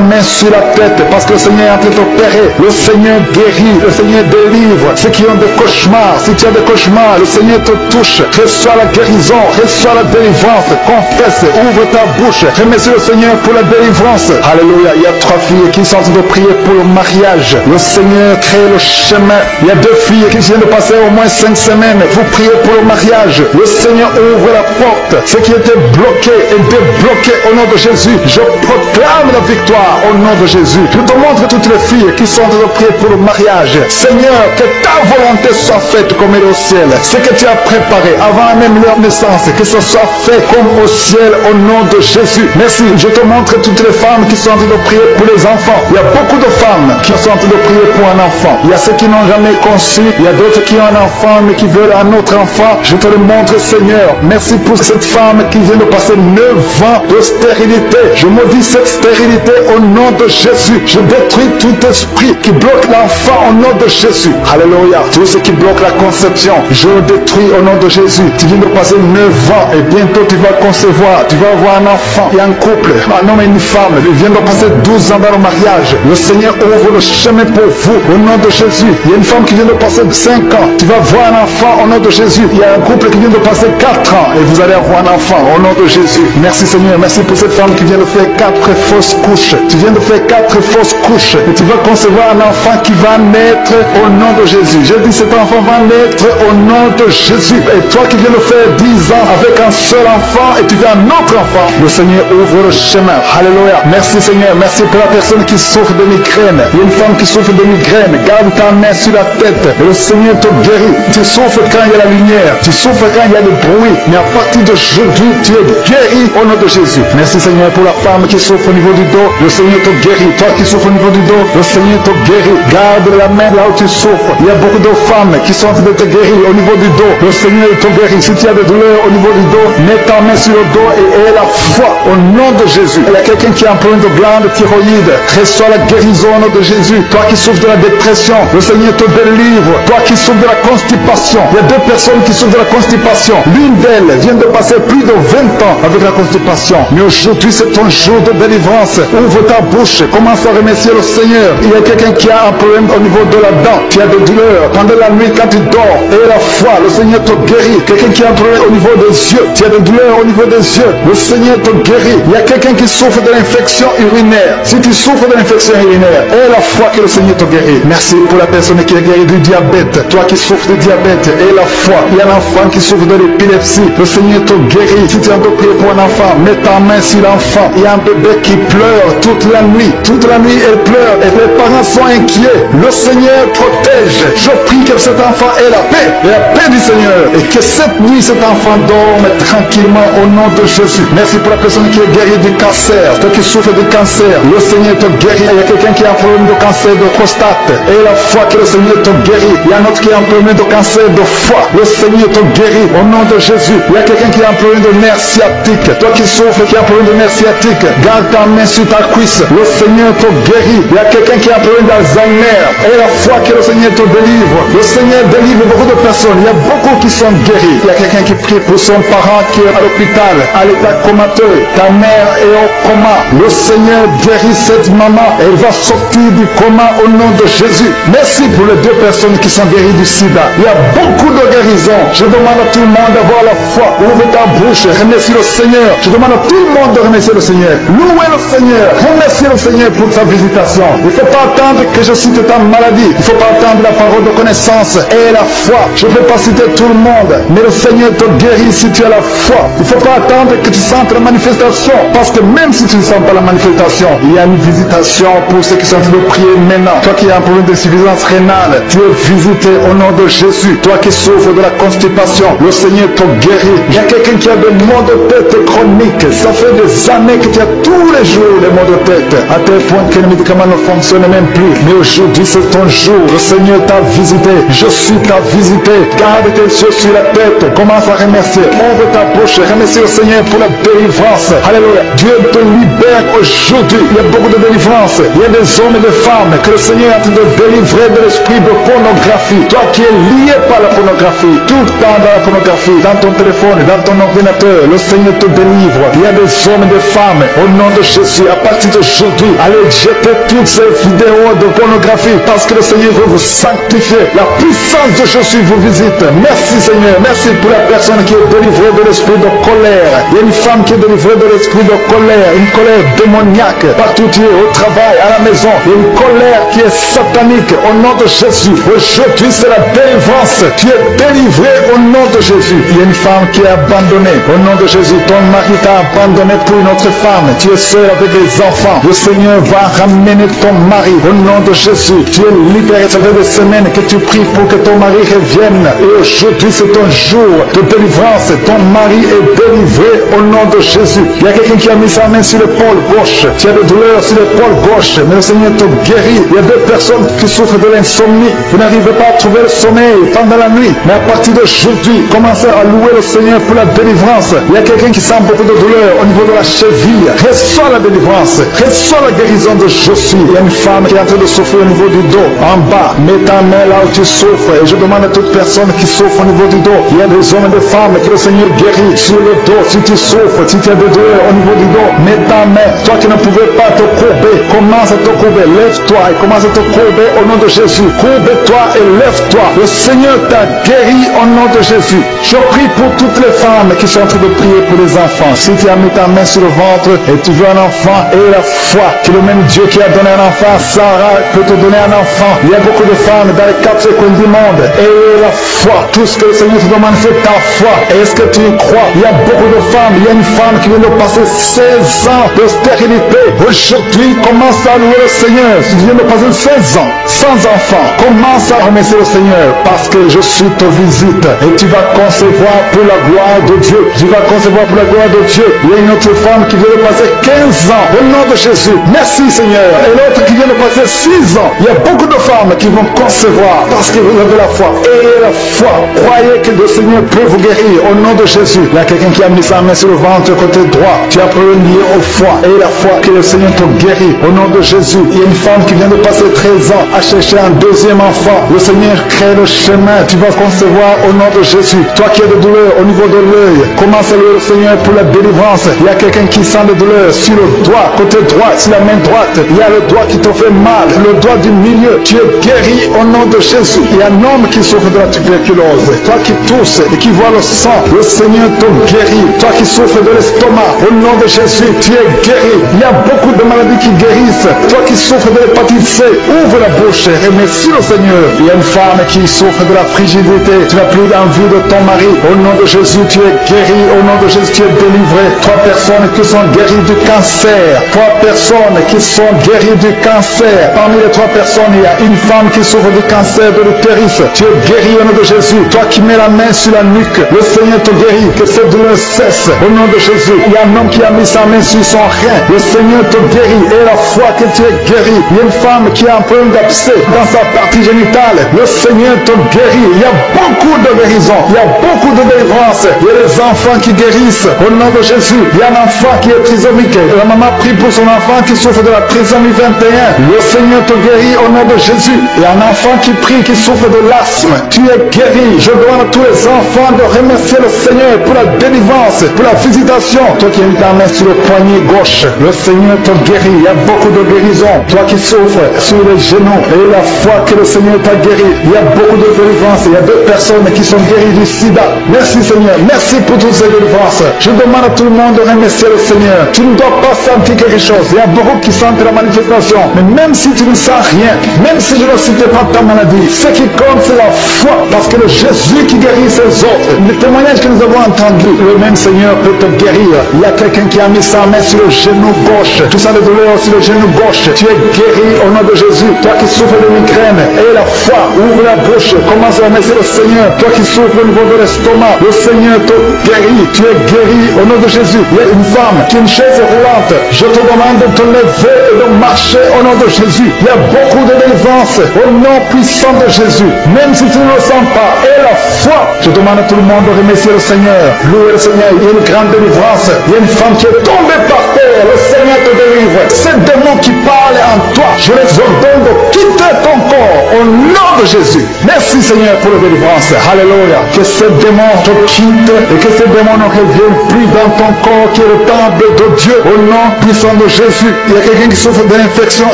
mains sur la tête parce que le Seigneur est en train de t'opérer. Le Seigneur guérit. Le Seigneur délivre. Ceux qui ont des cauchemars, si tu as des cauchemars, le Seigneur te touche. Reçois la guérison. Reçois la délivrance. Confesse. Ouvre ta bouche. Remercie le Seigneur pour la délivrance. Alléluia. Il y a trois filles qui sont en train de prier pour le mariage. Le Seigneur crée le chemin. Il y a deux filles qui viennent de passer au moins 5 semaines. Vous priez pour le mariage. Le Seigneur ouvre la porte. Ce qui était bloqué est débloqué au nom de Jésus. Je proclame la victoire au nom de Jésus. Je te montre toutes les filles qui sont en train de prier pour le mariage. Seigneur, que ta volonté soit faite comme elle est au ciel. Ce que tu as préparé avant même leur naissance, que ce soit fait comme au ciel au nom de Jésus. Merci. Je te montre toutes les femmes qui sont en train de prier pour les enfants. Il y a beaucoup de femmes qui sont en train de prier pour un enfant. Il y a ceux qui n'ont jamais conçu. Il y a d'autres qui ont un enfant mais qui veulent un autre enfant. Je te le montre, Seigneur. Merci pour cette femme qui vient de passer 9 ans de stérilité. Je maudis cette stérilité au nom de Jésus. Je détruis tout esprit qui bloque l'enfant au nom de Jésus. Alléluia. Tout ce qui bloque la conception, je le détruis au nom de Jésus. Tu viens de passer 9 ans et bientôt tu vas concevoir. Tu vas avoir un enfant. Il y a un couple, un homme et une femme. Ils viennent de passer 12 ans dans le mariage. Le Seigneur ouvre le chemin pour vous au nom de Jésus. Il y a une femme qui vient de passer 5 ans. Tu vas voir un enfant au nom de Jésus. Il y a un couple qui vient de passer 4 ans et vous allez avoir un enfant au nom de Jésus. Merci Seigneur. Merci pour cette femme qui vient de faire 4 fausses couches. Tu viens de faire 4 fausses couches et tu vas concevoir un enfant qui va naître au nom de Jésus. Je dis cet enfant va naître au nom de Jésus. Et toi qui viens de faire 10 ans avec un seul enfant et tu veux un autre enfant, le Seigneur ouvre le chemin. Alléluia. Merci Seigneur. Merci pour la personne qui souffre de migraine. Il y a une femme qui souffre de migraine. Garde ta main sur la tête et le Seigneur te guérit. Tu souffres quand il y a la lumière. Tu souffres quand il y a le bruit. Mais à partir d'aujourd'hui, tu es guéri au nom de Jésus. Merci Seigneur pour la femme qui souffre au niveau du dos. Le Seigneur te guérit. Toi qui souffres au niveau du dos, le Seigneur te guérit. Garde la main là où tu souffres. Il y a beaucoup de femmes qui sont en train de te guérir au niveau du dos. Le Seigneur te guérit. Si tu as des douleurs au niveau du dos, mets ta main sur le dos et aie la foi au nom de Jésus. Il y a quelqu'un qui a un problème de glande thyroïde. Reçois la guérison au nom de Jésus. Toi qui souffres de la dépression, le Seigneur te délivre. Toi qui souffres de la constipation, il y a deux personnes qui souffrent de la constipation. L'une d'elles vient de passer plus de 20 ans avec la constipation. Mais aujourd'hui, c'est ton jour de délivrance. Ouvre ta bouche. Commence à remercier le Seigneur. Il y a quelqu'un qui a un problème au niveau de la dent. Tu as des douleurs pendant la nuit quand tu dors. Et la foi, le Seigneur te guérit. Quelqu'un qui a un problème au niveau des yeux. Tu as des douleurs au niveau des yeux. Le Seigneur te guérit. guérit. Il y a quelqu'un qui souffre de l'infection urinaire. Si tu souffres de l'infection urinaire, aie la foi que le Seigneur te guérit. Merci pour la personne qui est guérie du diabète. Toi qui souffres de diabète, aie la foi. Il y a un enfant qui souffre de l'épilepsie. Le Seigneur te guérit. Si tu es en train de prier pour un enfant, mets ta main sur l'enfant. Il y a un bébé qui pleure toute la nuit. Toute la nuit, elle pleure et les parents sont inquiets. Le Seigneur protège. Je prie que cet enfant ait la paix du Seigneur. Et que cette nuit, cet enfant dorme tranquillement au nom de Jésus. Merci pour la personne qui est guérie du cancer. Toi qui souffres de cancer, le Seigneur te guérit. Il y a quelqu'un qui a un problème de cancer de prostate. Et la foi que le Seigneur te guérit. Il y a un autre qui a un problème de cancer de foie. Le Seigneur te guérit au nom de Jésus. Il y a quelqu'un qui a un problème de nerf sciatique. Toi qui souffres, qui a un problème de nerf sciatique, garde ta main sur ta cuisse. Le Seigneur te guérit. Il y a quelqu'un qui a un problème d'Alzheimer. Et la foi que le Seigneur te délivre. Le Seigneur délivre beaucoup de personnes. Il y a beaucoup qui sont guéris. Il y a quelqu'un qui prie pour son parent qui est à l'hôpital, à l'état comateux. Ta mère est au coma. Le Seigneur guérit cette maman. Elle va sortir du coma au nom de Jésus. Merci pour les 2 personnes qui sont guéries du sida. Il y a beaucoup de guérisons. Je demande à tout le monde d'avoir la foi. Ouvre ta bouche, remercie le Seigneur. Je demande à tout le monde de remercier le Seigneur. Louez le Seigneur. Remerciez le Seigneur pour sa visitation. Il ne faut pas attendre que je cite ta maladie. Il ne faut pas attendre la parole de connaissance et la foi. Je ne peux pas citer tout le monde, mais le Seigneur te guérit si tu as la foi. Il ne faut pas attendre que tu sentes la manifestation, parce que même si tu ne sens pas la manifestation, il y a une visitation pour ceux qui sont en train de prier maintenant. Toi qui as un problème d'insuffisance rénale, tu es visité au nom de Jésus. Toi qui souffres de la constipation, le Seigneur te guérit. Il y a quelqu'un qui a des maux de tête chroniques. Ça fait des années que tu as tous les jours des maux de tête, à tel point que les médicaments ne fonctionnent même plus. Mais aujourd'hui c'est ton jour. Le Seigneur t'a visité. Je suis t'a visité. Garde tes yeux sur la tête. Commence à remercier. Ouvre ta bouche. Remercie le Seigneur pour la délivrance. Alléluia. Dieu te libère aujourd'hui. Il y a beaucoup de délivrance. Il y a des hommes et des femmes que le Seigneur est en train de délivrer de l'esprit de pornographie. Toi qui es lié par la pornographie, tout le temps dans la pornographie, dans ton téléphone, dans ton ordinateur, le Seigneur te délivre. Il y a des hommes et des femmes, au nom de Jésus, à partir d'aujourd'hui, allez jeter toutes ces vidéos de pornographie, parce que le Seigneur veut vous sanctifier. La puissance de Jésus vous visite. Merci Seigneur. Merci pour la personne qui est délivrée de l'esprit de colère. Il y a une femme qui est délivrée de l'esprit de colère, une colère démoniaque. Partout tu es, au travail, à la maison, il y a une colère qui est satanique. Au nom de Jésus, aujourd'hui c'est la délivrance. Tu es délivré au nom de Jésus. Il y a une femme qui est abandonnée. Au nom de Jésus, ton mari t'a abandonné pour une autre femme. Tu es seul avec les enfants. Le Seigneur va ramener ton mari. Au nom de Jésus, tu es libéré. Ça fait des semaines que tu pries pour que ton mari revienne. Et aujourd'hui c'est ton jour de délivrance. Ton mari est délivré au nom de Jésus. Il y a quelqu'un qui a mis sa main sur l'épaule gauche. Tu as des douleurs sur l'épaule gauche, mais le Seigneur te guérit. Il y a 2 personnes qui souffrent de l'insomnie. Vous n'arrivez pas à trouver le sommeil pendant la nuit. Mais à partir d'aujourd'hui, commencez à louer le Seigneur pour la délivrance. Il y a quelqu'un qui sent beaucoup de douleur au niveau de la cheville. Reçois la délivrance. Reçois la guérison de Jésus. Il y a une femme qui est en train de souffrir au niveau du dos, en bas. Mets ta main là où tu souffres. Et je demande à toute personne qui souffre au niveau du dos. Il y a des hommes et des femmes que le Seigneur guérit sur le dos. Si tu souffres, si tu as des douleurs au niveau du dos, mets ta main. Toi qui ne pouvais pas te courber, commence à te courber. Lève-toi et commence à te courber au nom de Jésus. Courbe-toi et lève-toi. Le Seigneur t'a guéri au nom de Jésus. Je prie pour toutes les femmes qui sont en train de prier pour les enfants. Si tu as mis ta main sur le ventre et tu veux un enfant, et la foi que le même Dieu qui a donné un enfant à Sarah peut te donner un enfant. Il y a beaucoup de femmes dans les 4 coins du monde. Et la foi, tout ce que le Seigneur te demande, c'est ta foi. Est-ce que tu y crois? Il y a beaucoup de femmes. Il y a une femme qui vient de passer 16 ans de stérilité. Aujourd'hui, commence à louer le Seigneur. Si tu viens de passer 16 ans sans enfant, commence à remercier le Seigneur, parce que je suis te visite et tu vas concevoir pour la gloire de Dieu. Tu vas concevoir pour la gloire de Dieu. Il y a une autre femme qui vient de passer 15 ans au nom de Jésus. Merci Seigneur. Et l'autre qui vient de passer 6 ans. Il y a beaucoup de femmes qui vont concevoir parce que vous avez la foi. Et la foi, croyez que le Seigneur peut vous guérir au nom de Jésus. Il y a quelqu'un qui a mis sa main sur le ventre côté droit. Tu as problème lié au foie. Et la foi que le Seigneur te guérit au nom de Jésus. Il y a une femme qui vient de passer 13 ans à chercher un deuxième enfant. Le Seigneur crée le chemin. Tu vas concevoir au nom de Jésus. Toi qui as des douleurs au niveau de l'œil, commence à louer le Seigneur pour la délivrance. Il y a quelqu'un qui sent des douleurs sur le doigt, côté droit, sur la main droite. Il y a le doigt qui te fait mal, le doigt du milieu. Tu es guéri au nom de Jésus. Il y a un homme qui souffre de la tuberculose. Toi qui tousses et qui vois le sang, le Seigneur te guérit. Toi qui souffres de l'estomac, Au nom de Jésus, tu es guéri. Il y a beaucoup de maladies qui guérissent. Toi qui souffres de l'hépatite C, ouvre la bouche et remercie le Seigneur. Il y a une femme qui souffre de la frigidité. Tu n'as plus d'envie de ton mari. Au nom de Jésus, tu es guéri. Au nom de Jésus, tu es délivré. 3 personnes qui sont guéries du cancer. 3 personnes qui sont guéries du cancer. Parmi les 3 personnes, il y a une femme qui souffre du cancer de l'utérus. Tu es guéri au nom de Jésus. Toi qui mets la main sur la nuque, le Seigneur te guérit. Que cette douleur cesse. Au nom de Jésus, il y a un homme qui a mis sa main sur son rein. Le Seigneur te guérit. Et la foi que tu es guéri. Il y a une femme qui a un problème d'abcès dans sa partie génitale. Le Seigneur te guérit. Il y a beaucoup de guérisons. Il y a beaucoup de délivrance. Il y a des enfants qui guérissent. Au nom de Jésus, il y a un enfant qui est trisomique. La maman prie pour son enfant qui souffre de la trisomie 21. Le Seigneur te guérit au nom de Jésus. Il y a un enfant qui prie, qui souffre de l'asthme. Tu es guéri. Je demande à tous les enfants de remercier le Seigneur pour la délivrance, pour la visitation. Toi qui as mis ta main sur le poignet gauche, le Seigneur te guérit. Il y a beaucoup de guérisons. Toi qui souffres sur les genoux et la foi que le Seigneur t'a guéri. Il y a beaucoup de délivrance. Il y a 2 personnes qui sont guéries du sida. Merci Seigneur. Merci pour toutes ces délivrances. Je demande à tout le monde de remercier le Seigneur. Tu ne dois pas sentir quelque chose. Il y a beaucoup qui sentent la manifestation. Mais même si tu ne sens rien, même si je ne citais pas ta maladie, ce qui compte c'est la foi. Parce que le Jésus qui guérit ses autres, le témoignage que nous avons entendu, le même Seigneur peut te guérir. Il y a quelqu'un qui a mis sa main sur le genou gauche. Tu sens la douleur sur le genou gauche. Tu es guéri au nom de Jésus. Toi qui souffres de migraine, et la foi, ouvre la bouche, commence à remercier le Seigneur. Toi qui souffres au niveau de l'estomac, le Seigneur te guérit. Tu es guéri au nom de Jésus. Il y a une femme qui a une chaise roulante. Je te demande de te lever et de marcher au nom de Jésus. Il y a beaucoup de délivrance au nom puissant de Jésus. Même si tu ne le sens pas, et la foi, je demande à tout le monde de remercier le Seigneur. Louer le Seigneur. Il y a une grande délivrance. Il y a une femme qui est tombée par terre. Le Seigneur te délivre. Ces démons qui parlent en toi, je les ordonne de quitter ton corps au nom de Jésus. Merci Seigneur pour la délivrance. Alléluia. Que ces démons te quittent et que ces démons ne reviennent plus dans ton corps qui est le temple de Dieu. Au nom puissant de Jésus. Il y a quelqu'un qui souffre d'infection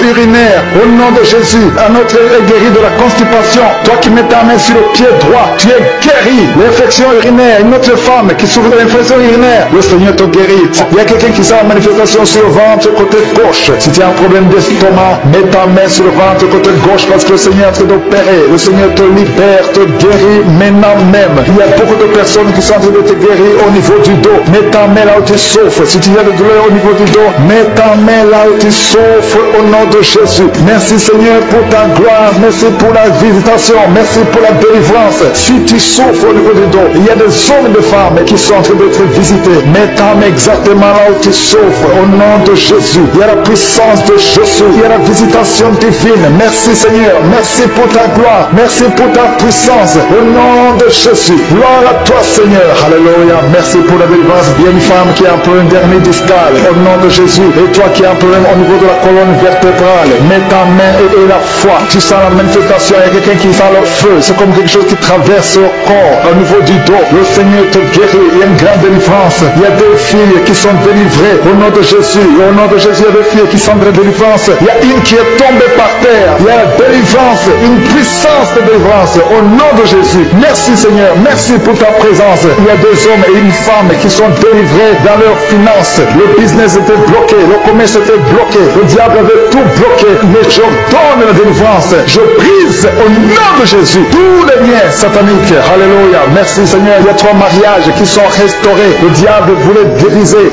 urinaire. Au nom de Jésus. Un autre est guéri de la constipation. Toi qui mets ta main sur le pied droit, tu es guéri. L'infection urinaire. Une autre femme qui souffre de l'infection urinaire. Le Seigneur te guérit. Il y a quelqu'un qui sent la manifestation sur le ventre côté gauche. Si tu as un problème d'estomac, mets ta main sur le ventre côté gauche parce que le Seigneur est en train d'opérer. Le Seigneur te libère, te guérit maintenant même. Il y a beaucoup de personnes qui sont en train de te guérir au niveau du dos. Mets ta main là où tu souffres. Si tu as de douleur au niveau du dos, mets ta main là où tu souffres au nom de Jésus. Merci Seigneur pour ta gloire. Merci pour la visitation. Merci pour la délivrance. Si tu souffres au niveau du dos, il y a des hommes et des femmes qui sont en train d'être visités. Mets ta main exactement là où tu souffres au nom de Jésus. Il y a la puissance de Jésus. Il y a la visitation divine. Merci Seigneur. Merci pour ta gloire. Merci pour ta puissance. Au nom de Jésus. Gloire à toi Seigneur. Alléluia. Merci pour la délivrance. Il y a une femme qui a un problème d'hernie discale. Au nom de Jésus. Et toi qui as un problème au niveau de la colonne vertébrale. Mets ta main et la foi. Tu sens la manifestation. Il y a quelqu'un qui sent le feu. C'est comme quelque chose qui traverse le corps. Au niveau du dos. Le Seigneur te guérit. Il y a une grande délivrance. Il y a des filles qui sont délivrées. Au nom de Jésus. Et au nom de Jésus, il y a des filles qui sont de délivrance. Il y a une qui est tombée par terre. Il y a la délivrance. Une puissance de délivrance. Au nom de Jésus. Merci Seigneur. Merci pour ta présence. Il y a 2 hommes et une femme qui sont délivrés dans leurs finances. Le business était bloqué. Le commerce était bloqué. Le diable avait tout bloqué. Mais je donne la délivrance. Je brise au nom de Jésus tous les liens sataniques. Alléluia. Merci Seigneur. Il y a 3 mariages qui sont restaurés. Le diable voulait briser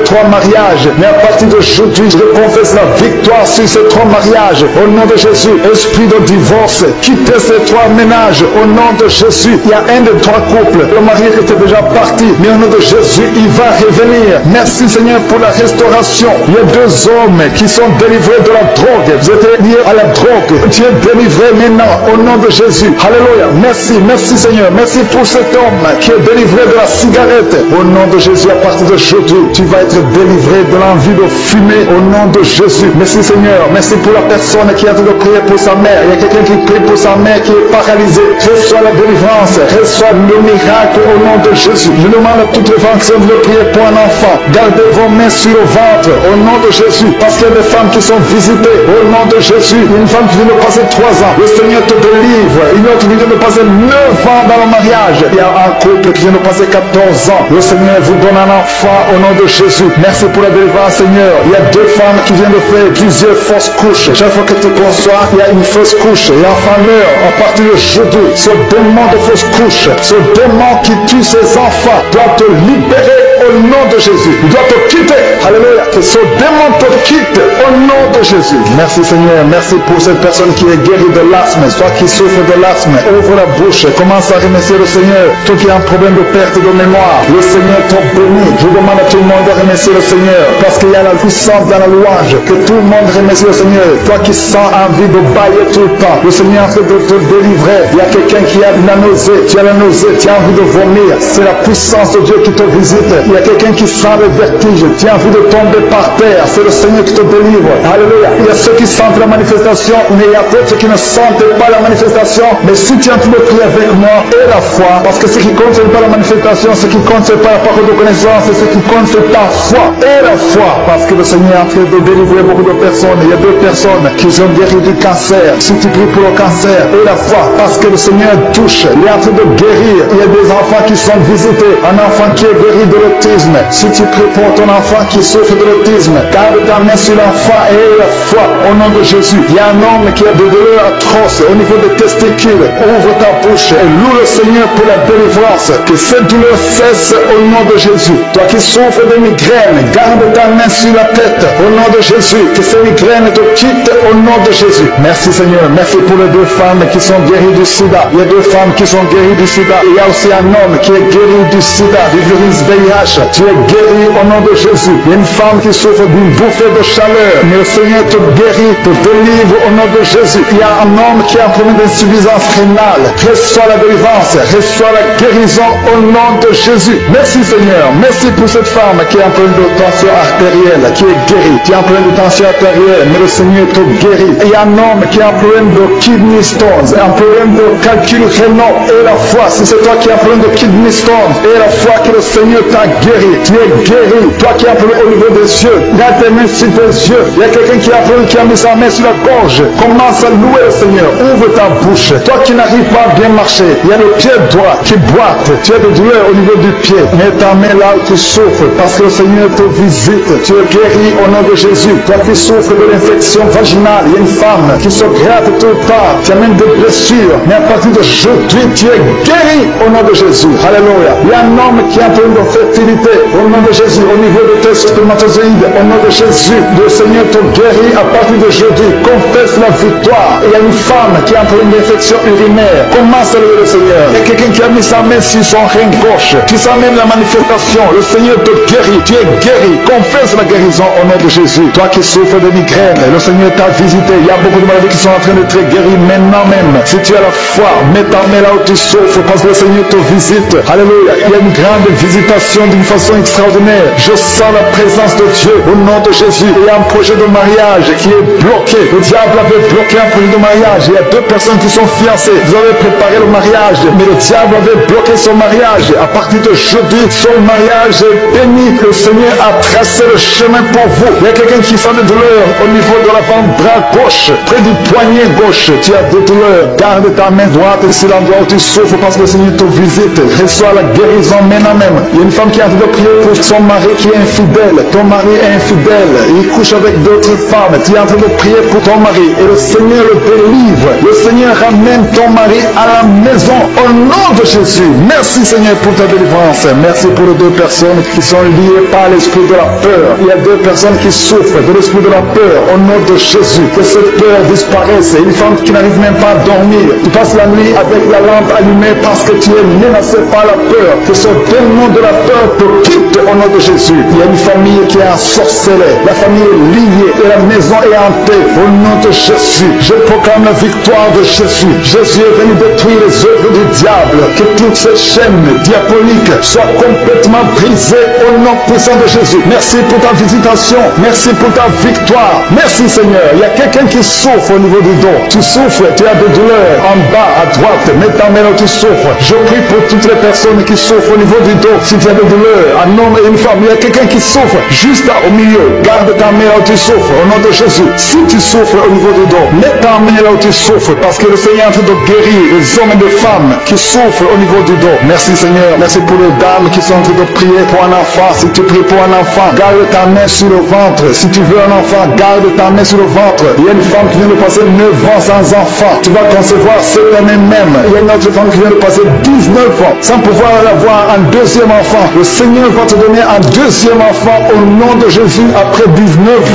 3 mariages. Mais à partir d'aujourd'hui, je confesse la victoire sur ces 3 mariages. Au nom de Jésus, esprit de divorce, quittez ces 3 ménages. Au nom de Jésus, il y a un des 3 couples. Le mari était déjà parti. Mais au nom de Jésus, il va revenir. Merci Seigneur pour la restauration. Il y a 2 hommes qui sont délivrés de la drogue. Vous êtes liés à la drogue. Tu es délivré maintenant. Au nom de Jésus. Alléluia. Merci. Merci Seigneur. Merci pour cet homme qui est délivré de la cigarette. Au nom de Jésus, à partir d'aujourd'hui, tu vas être délivré de l'envie de fumer. Au nom de Jésus. Merci Merci Seigneur. Merci pour la personne qui a de prier pour sa mère. Il y a quelqu'un qui prie pour sa mère qui est paralysée. Reçois la délivrance. Reçois le miracle au nom de Jésus. Je demande à toutes les femmes de prier pour un enfant. Gardez vos mains sur le ventre au nom de Jésus. Parce qu'il y a des femmes qui sont visitées au nom de Jésus. Une femme qui vient de passer 3 ans. Le Seigneur te délivre. Une autre qui vient de passer 9 ans dans le mariage. Il y a un couple qui vient de passer 14 ans. Le Seigneur vous donne un enfant au nom de Jésus. Merci pour la délivrance, Seigneur. Il y a 2 femmes qui viennent de faire plusieurs fausses couches. Chaque fois que tu conçois, il y a une fausse couche. Et l'enfant meurt à partir de jeudi. Ce démon de fausse couche, ce démon qui tue ses enfants doit te libérer au nom de Jésus. Il doit te quitter. Alléluia. Que ce démon te quitte au nom de Jésus. Merci Seigneur. Merci pour cette personne qui est guérie de l'asthme. Toi qui souffres de l'asthme, ouvre la bouche. Commence à remercier le Seigneur. Toi qui as un problème de perte de mémoire, le Seigneur te bénit. Je demande à tout le monde de remercier le Seigneur. Parce qu'il y a la puissance dans la louange. Que tout le monde remercie le Seigneur. Toi qui sens envie de bailler tout le temps, le Seigneur est en train de te délivrer. Il y a quelqu'un qui a la nausée. Tu as la nausée. Tu as envie de vomir. C'est la puissance de Dieu qui te visite. Il y a quelqu'un qui sent le vertige. Tu as envie de tomber par terre. C'est le Seigneur qui te délivre. Alléluia. Il y a ceux qui sentent la manifestation, mais il y a d'autres qui ne sentent pas la manifestation. Mais si tu es en train de prier avec moi, et la foi, parce que ce qui compte, ce n'est pas la manifestation, ce qui compte, ce n'est pas la parole de connaissance, et ce qui compte, c'est ta foi. Et la foi, parce que le Seigneur est en train de délivrer beaucoup de personnes. Il y a 2 personnes qui ont guéri du cancer. Si tu pries pour le cancer, et la foi, parce que le Seigneur touche, il est en train de guérir. Il y a des enfants qui sont visités. Un enfant qui est guéri de l'autisme. Si tu pries pour ton enfant qui souffre de l'autisme, garde ta main sur l'enfant et la foi au nom de Jésus. Il y a un homme qui a des douleurs atroces au niveau des testicules. Ouvre ta bouche et loue le Seigneur pour la délivrance. Que cette douleur cesse au nom de Jésus. Toi qui souffres de migraines, garde ta main sur la tête au nom de Jésus. Que ces migraines te quittent au nom de Jésus. Merci Seigneur. Merci pour les 2 femmes qui sont guéries du sida. Il y a 2 femmes qui sont guéries du sida. Il y a aussi un homme qui est guéri du sida, du virus VIH. Tu es guéri au nom de Jésus. Il y a une femme qui souffre d'une bouffée de chaleur. Mais le Seigneur te guérit, te délivre au nom de Jésus. Il y a un homme qui a un problème d'insuffisance rénale. Reçois la délivrance, reçois la guérison au nom de Jésus. Merci Seigneur. Merci pour cette femme qui a un problème de tension artérielle, qui est guérie. Qui a un problème de tension artérielle, mais le Seigneur te guérit. Il y a un homme qui a un problème de kidney stones, un problème de calcul rénal. Et la foi, si c'est toi qui as un problème de kidney stones, et la foi que le Seigneur t'a guéri. Tu es guéri. Toi qui as un problème au niveau des yeux, il y a tes mains sur tes yeux. Il y a quelqu'un qui a un problème, qui a mis sa main sur la gorge. Commence à louer le Seigneur. Ouvre ta bouche. Toi qui n'arrives pas à bien marcher, il y a le pied droit qui boite. Tu as des douleurs au niveau du pied. Mets ta main là où tu souffres, parce que le Seigneur te visite. Tu es guéri au nom de Jésus. Toi qui souffres de l'infection vaginale, il y a une femme qui se gratte tout le temps. Tu as même des blessures. Mais à partir de jeudi, tu es guéri au nom de Jésus. Alléluia. Il y a un homme qui a un problème de fertilité. Au nom de Jésus, au niveau de tes spermatozoïdes, au nom de Jésus, le Seigneur te guérit à partir de jeudi. Confesse la victoire. Il y a une femme qui a un problème d'infection urinaire. Commence à louer le Seigneur. Il y a quelqu'un qui a mis sa main sur son rein gauche. Tu sens même la manifestation. Le Seigneur te guérit. Tu es guéri. Confesse la guérison au nom de Jésus. Toi qui souffres de migraine, le Seigneur t'a visité. Il y a beaucoup de maladies qui sont en train d'être guéries maintenant même. Si tu as la foi, mets ta main là où tu souffres, parce que le Seigneur te visite. Alléluia. Il y a une grande visitation d'une façon extraordinaire. Je sens la présence de Dieu au nom de Jésus. Il y a un projet de mariage qui est bloqué. Le diable avait bloqué un projet de mariage. Il y a 2 personnes qui sont fiancées. Vous avez préparé le mariage, mais le diable avait bloqué son mariage. À partir de jeudi, son mariage est béni. Le Seigneur a tracé le chemin pour vous. Il y a quelqu'un qui sent des douleurs au niveau de l'avant-bras gauche, près du poignet gauche. Tu as des douleurs. Garde ta main droite sur l'endroit où tu souffres, parce que le Seigneur te visite. Reçois la guérison maintenant même. Il y a une femme qui a envie de prier pour son mari qui est infidèle. Ton mari est infidèle. Il couche avec d'autres femmes. Tu es en train de prier pour ton mari. Et le Seigneur le délivre. Le Seigneur ramène ton mari à la maison au nom de Jésus. Merci Seigneur pour ta délivrance. Merci pour les 2 personnes qui sont liées par l'esprit de la peur. Il y a 2 personnes qui souffrent de l'esprit de la peur au nom de Jésus. Que cette peur disparaisse. Une femme qui n'arrive même pas à dormir. Tu passes la nuit avec la lampe allumée parce que tu es menacé par la peur. Que ce démon de la peur te quitte au nom de Jésus. Il y a une famille qui est ensorcelée. La famille est liée et la maison est hantée. Au nom de Jésus, je proclame la victoire de Jésus. Jésus est venu détruire les œuvres du diable. Que toutes ces chaînes diaboliques soient complètement brisées au nom puissant de Jésus. Merci pour ta visitation. Merci pour ta victoire. Merci Seigneur. Il y a quelqu'un qui souffre au niveau du dos. Tu souffres, tu as des douleurs en bas, à droite. Mets ta main là où tu souffres. Je prie pour toutes les personnes qui souffrent au niveau du dos. Si tu as des douleurs, un homme et une femme, il y a quelqu'un qui souffre juste là au milieu. Garde ta main là où tu souffres au nom de Jésus. Si tu souffres au niveau du dos, mets ta main là où tu souffres parce que le Seigneur est en train de guérir les hommes et les femmes qui souffrent au niveau du dos. Merci Seigneur. Merci pour les dames qui sont en train de prier pour un enfant. Si tu pries pour un enfant, garde ta main sur le ventre. Si tu veux un enfant, garde ta main sur le ventre. Il y a une femme qui vient de passer 9 ans sans enfant. Tu vas concevoir cette année même. Il y a une autre femme qui vient de passer 19 ans sans pouvoir avoir un deuxième enfant. Le Seigneur va te donner un deuxième enfant au nom de Jésus après 19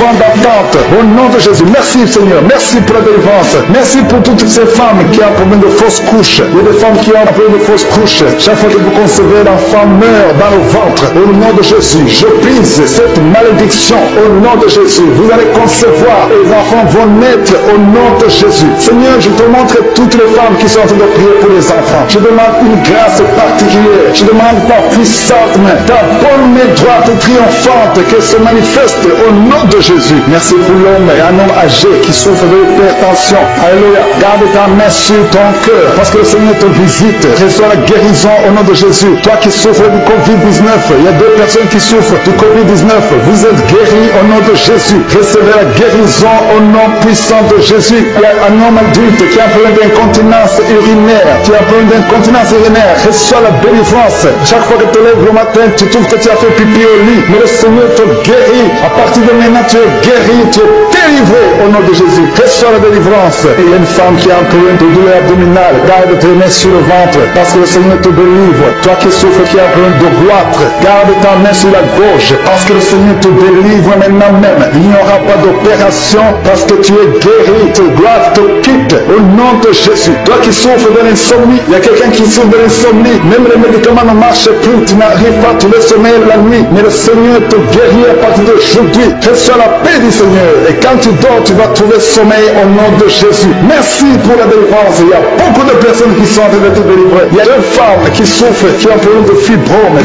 ans d'attente. Au nom de Jésus. Merci Seigneur. Merci pour la délivrance. Merci pour toutes ces femmes qui ont un problème de fausse couche. Il y a des femmes qui ont un problème de fausse couche. Chaque fois que vous concevez, l'enfant meurt dans le ventre. Au nom de Jésus, je brise cette malédiction. Au nom de Jésus, vous allez concevoir et les enfants vont naître au nom de Jésus. Seigneur, je te montre toutes les femmes qui sont en train de prier pour les enfants. Je demande une grâce particulière. Je demande ta puissante main, ta bonne main droite et triomphante qu'elle se manifeste au nom de Jésus. Merci pour l'homme et un homme âgé qui souffre de l'hypertension. Alléluia. Garde ta main sur ton cœur parce que le Seigneur te visite. Reçois la guérison au nom de Jésus. Toi qui souffres du Covid-19, il y a 2 personnes qui souffrent du Covid-19. Vous êtes guéris au nom de Jésus. Recevez la guérison au nom puissant de Jésus. Il y a un homme adulte qui a un problème d'incontinence urinaire. Qui a un problème d'incontinence urinaire. Reçois la délivrance. Chaque fois que tu te lèves le matin, tu trouves que tu as fait pipi au lit. Mais le Seigneur te guérit. À partir de maintenant, tu es guéri. Tu es délivré au nom de Jésus. Reçois la délivrance. Et il y a une femme qui a un problème de douleur abdominale. Garde tes mains sur le ventre parce que le Seigneur te délivre. Toi qui souffres, qui a un problème de goitre, garde ta main sur la gauche parce que le Seigneur te délivre maintenant même. Il n'y aura pas d'opération parce que tu es guéri. Te gloire te quitte au nom de Jésus. Toi qui souffres de l'insomnie, il y a quelqu'un qui souffre de l'insomnie. Même les médicaments ne marchent plus. Tu n'arrives pas à trouver sommeil la nuit. Mais le Seigneur te guérit à partir d'aujourd'hui. Reçois la paix du Seigneur. Et quand tu dors, tu vas trouver sommeil au nom de Jésus. Merci pour la délivrance. Il y a beaucoup de personnes qui sont en train de te délivrer. Il y a une femme qui souffre, qui a un problème de fibrome,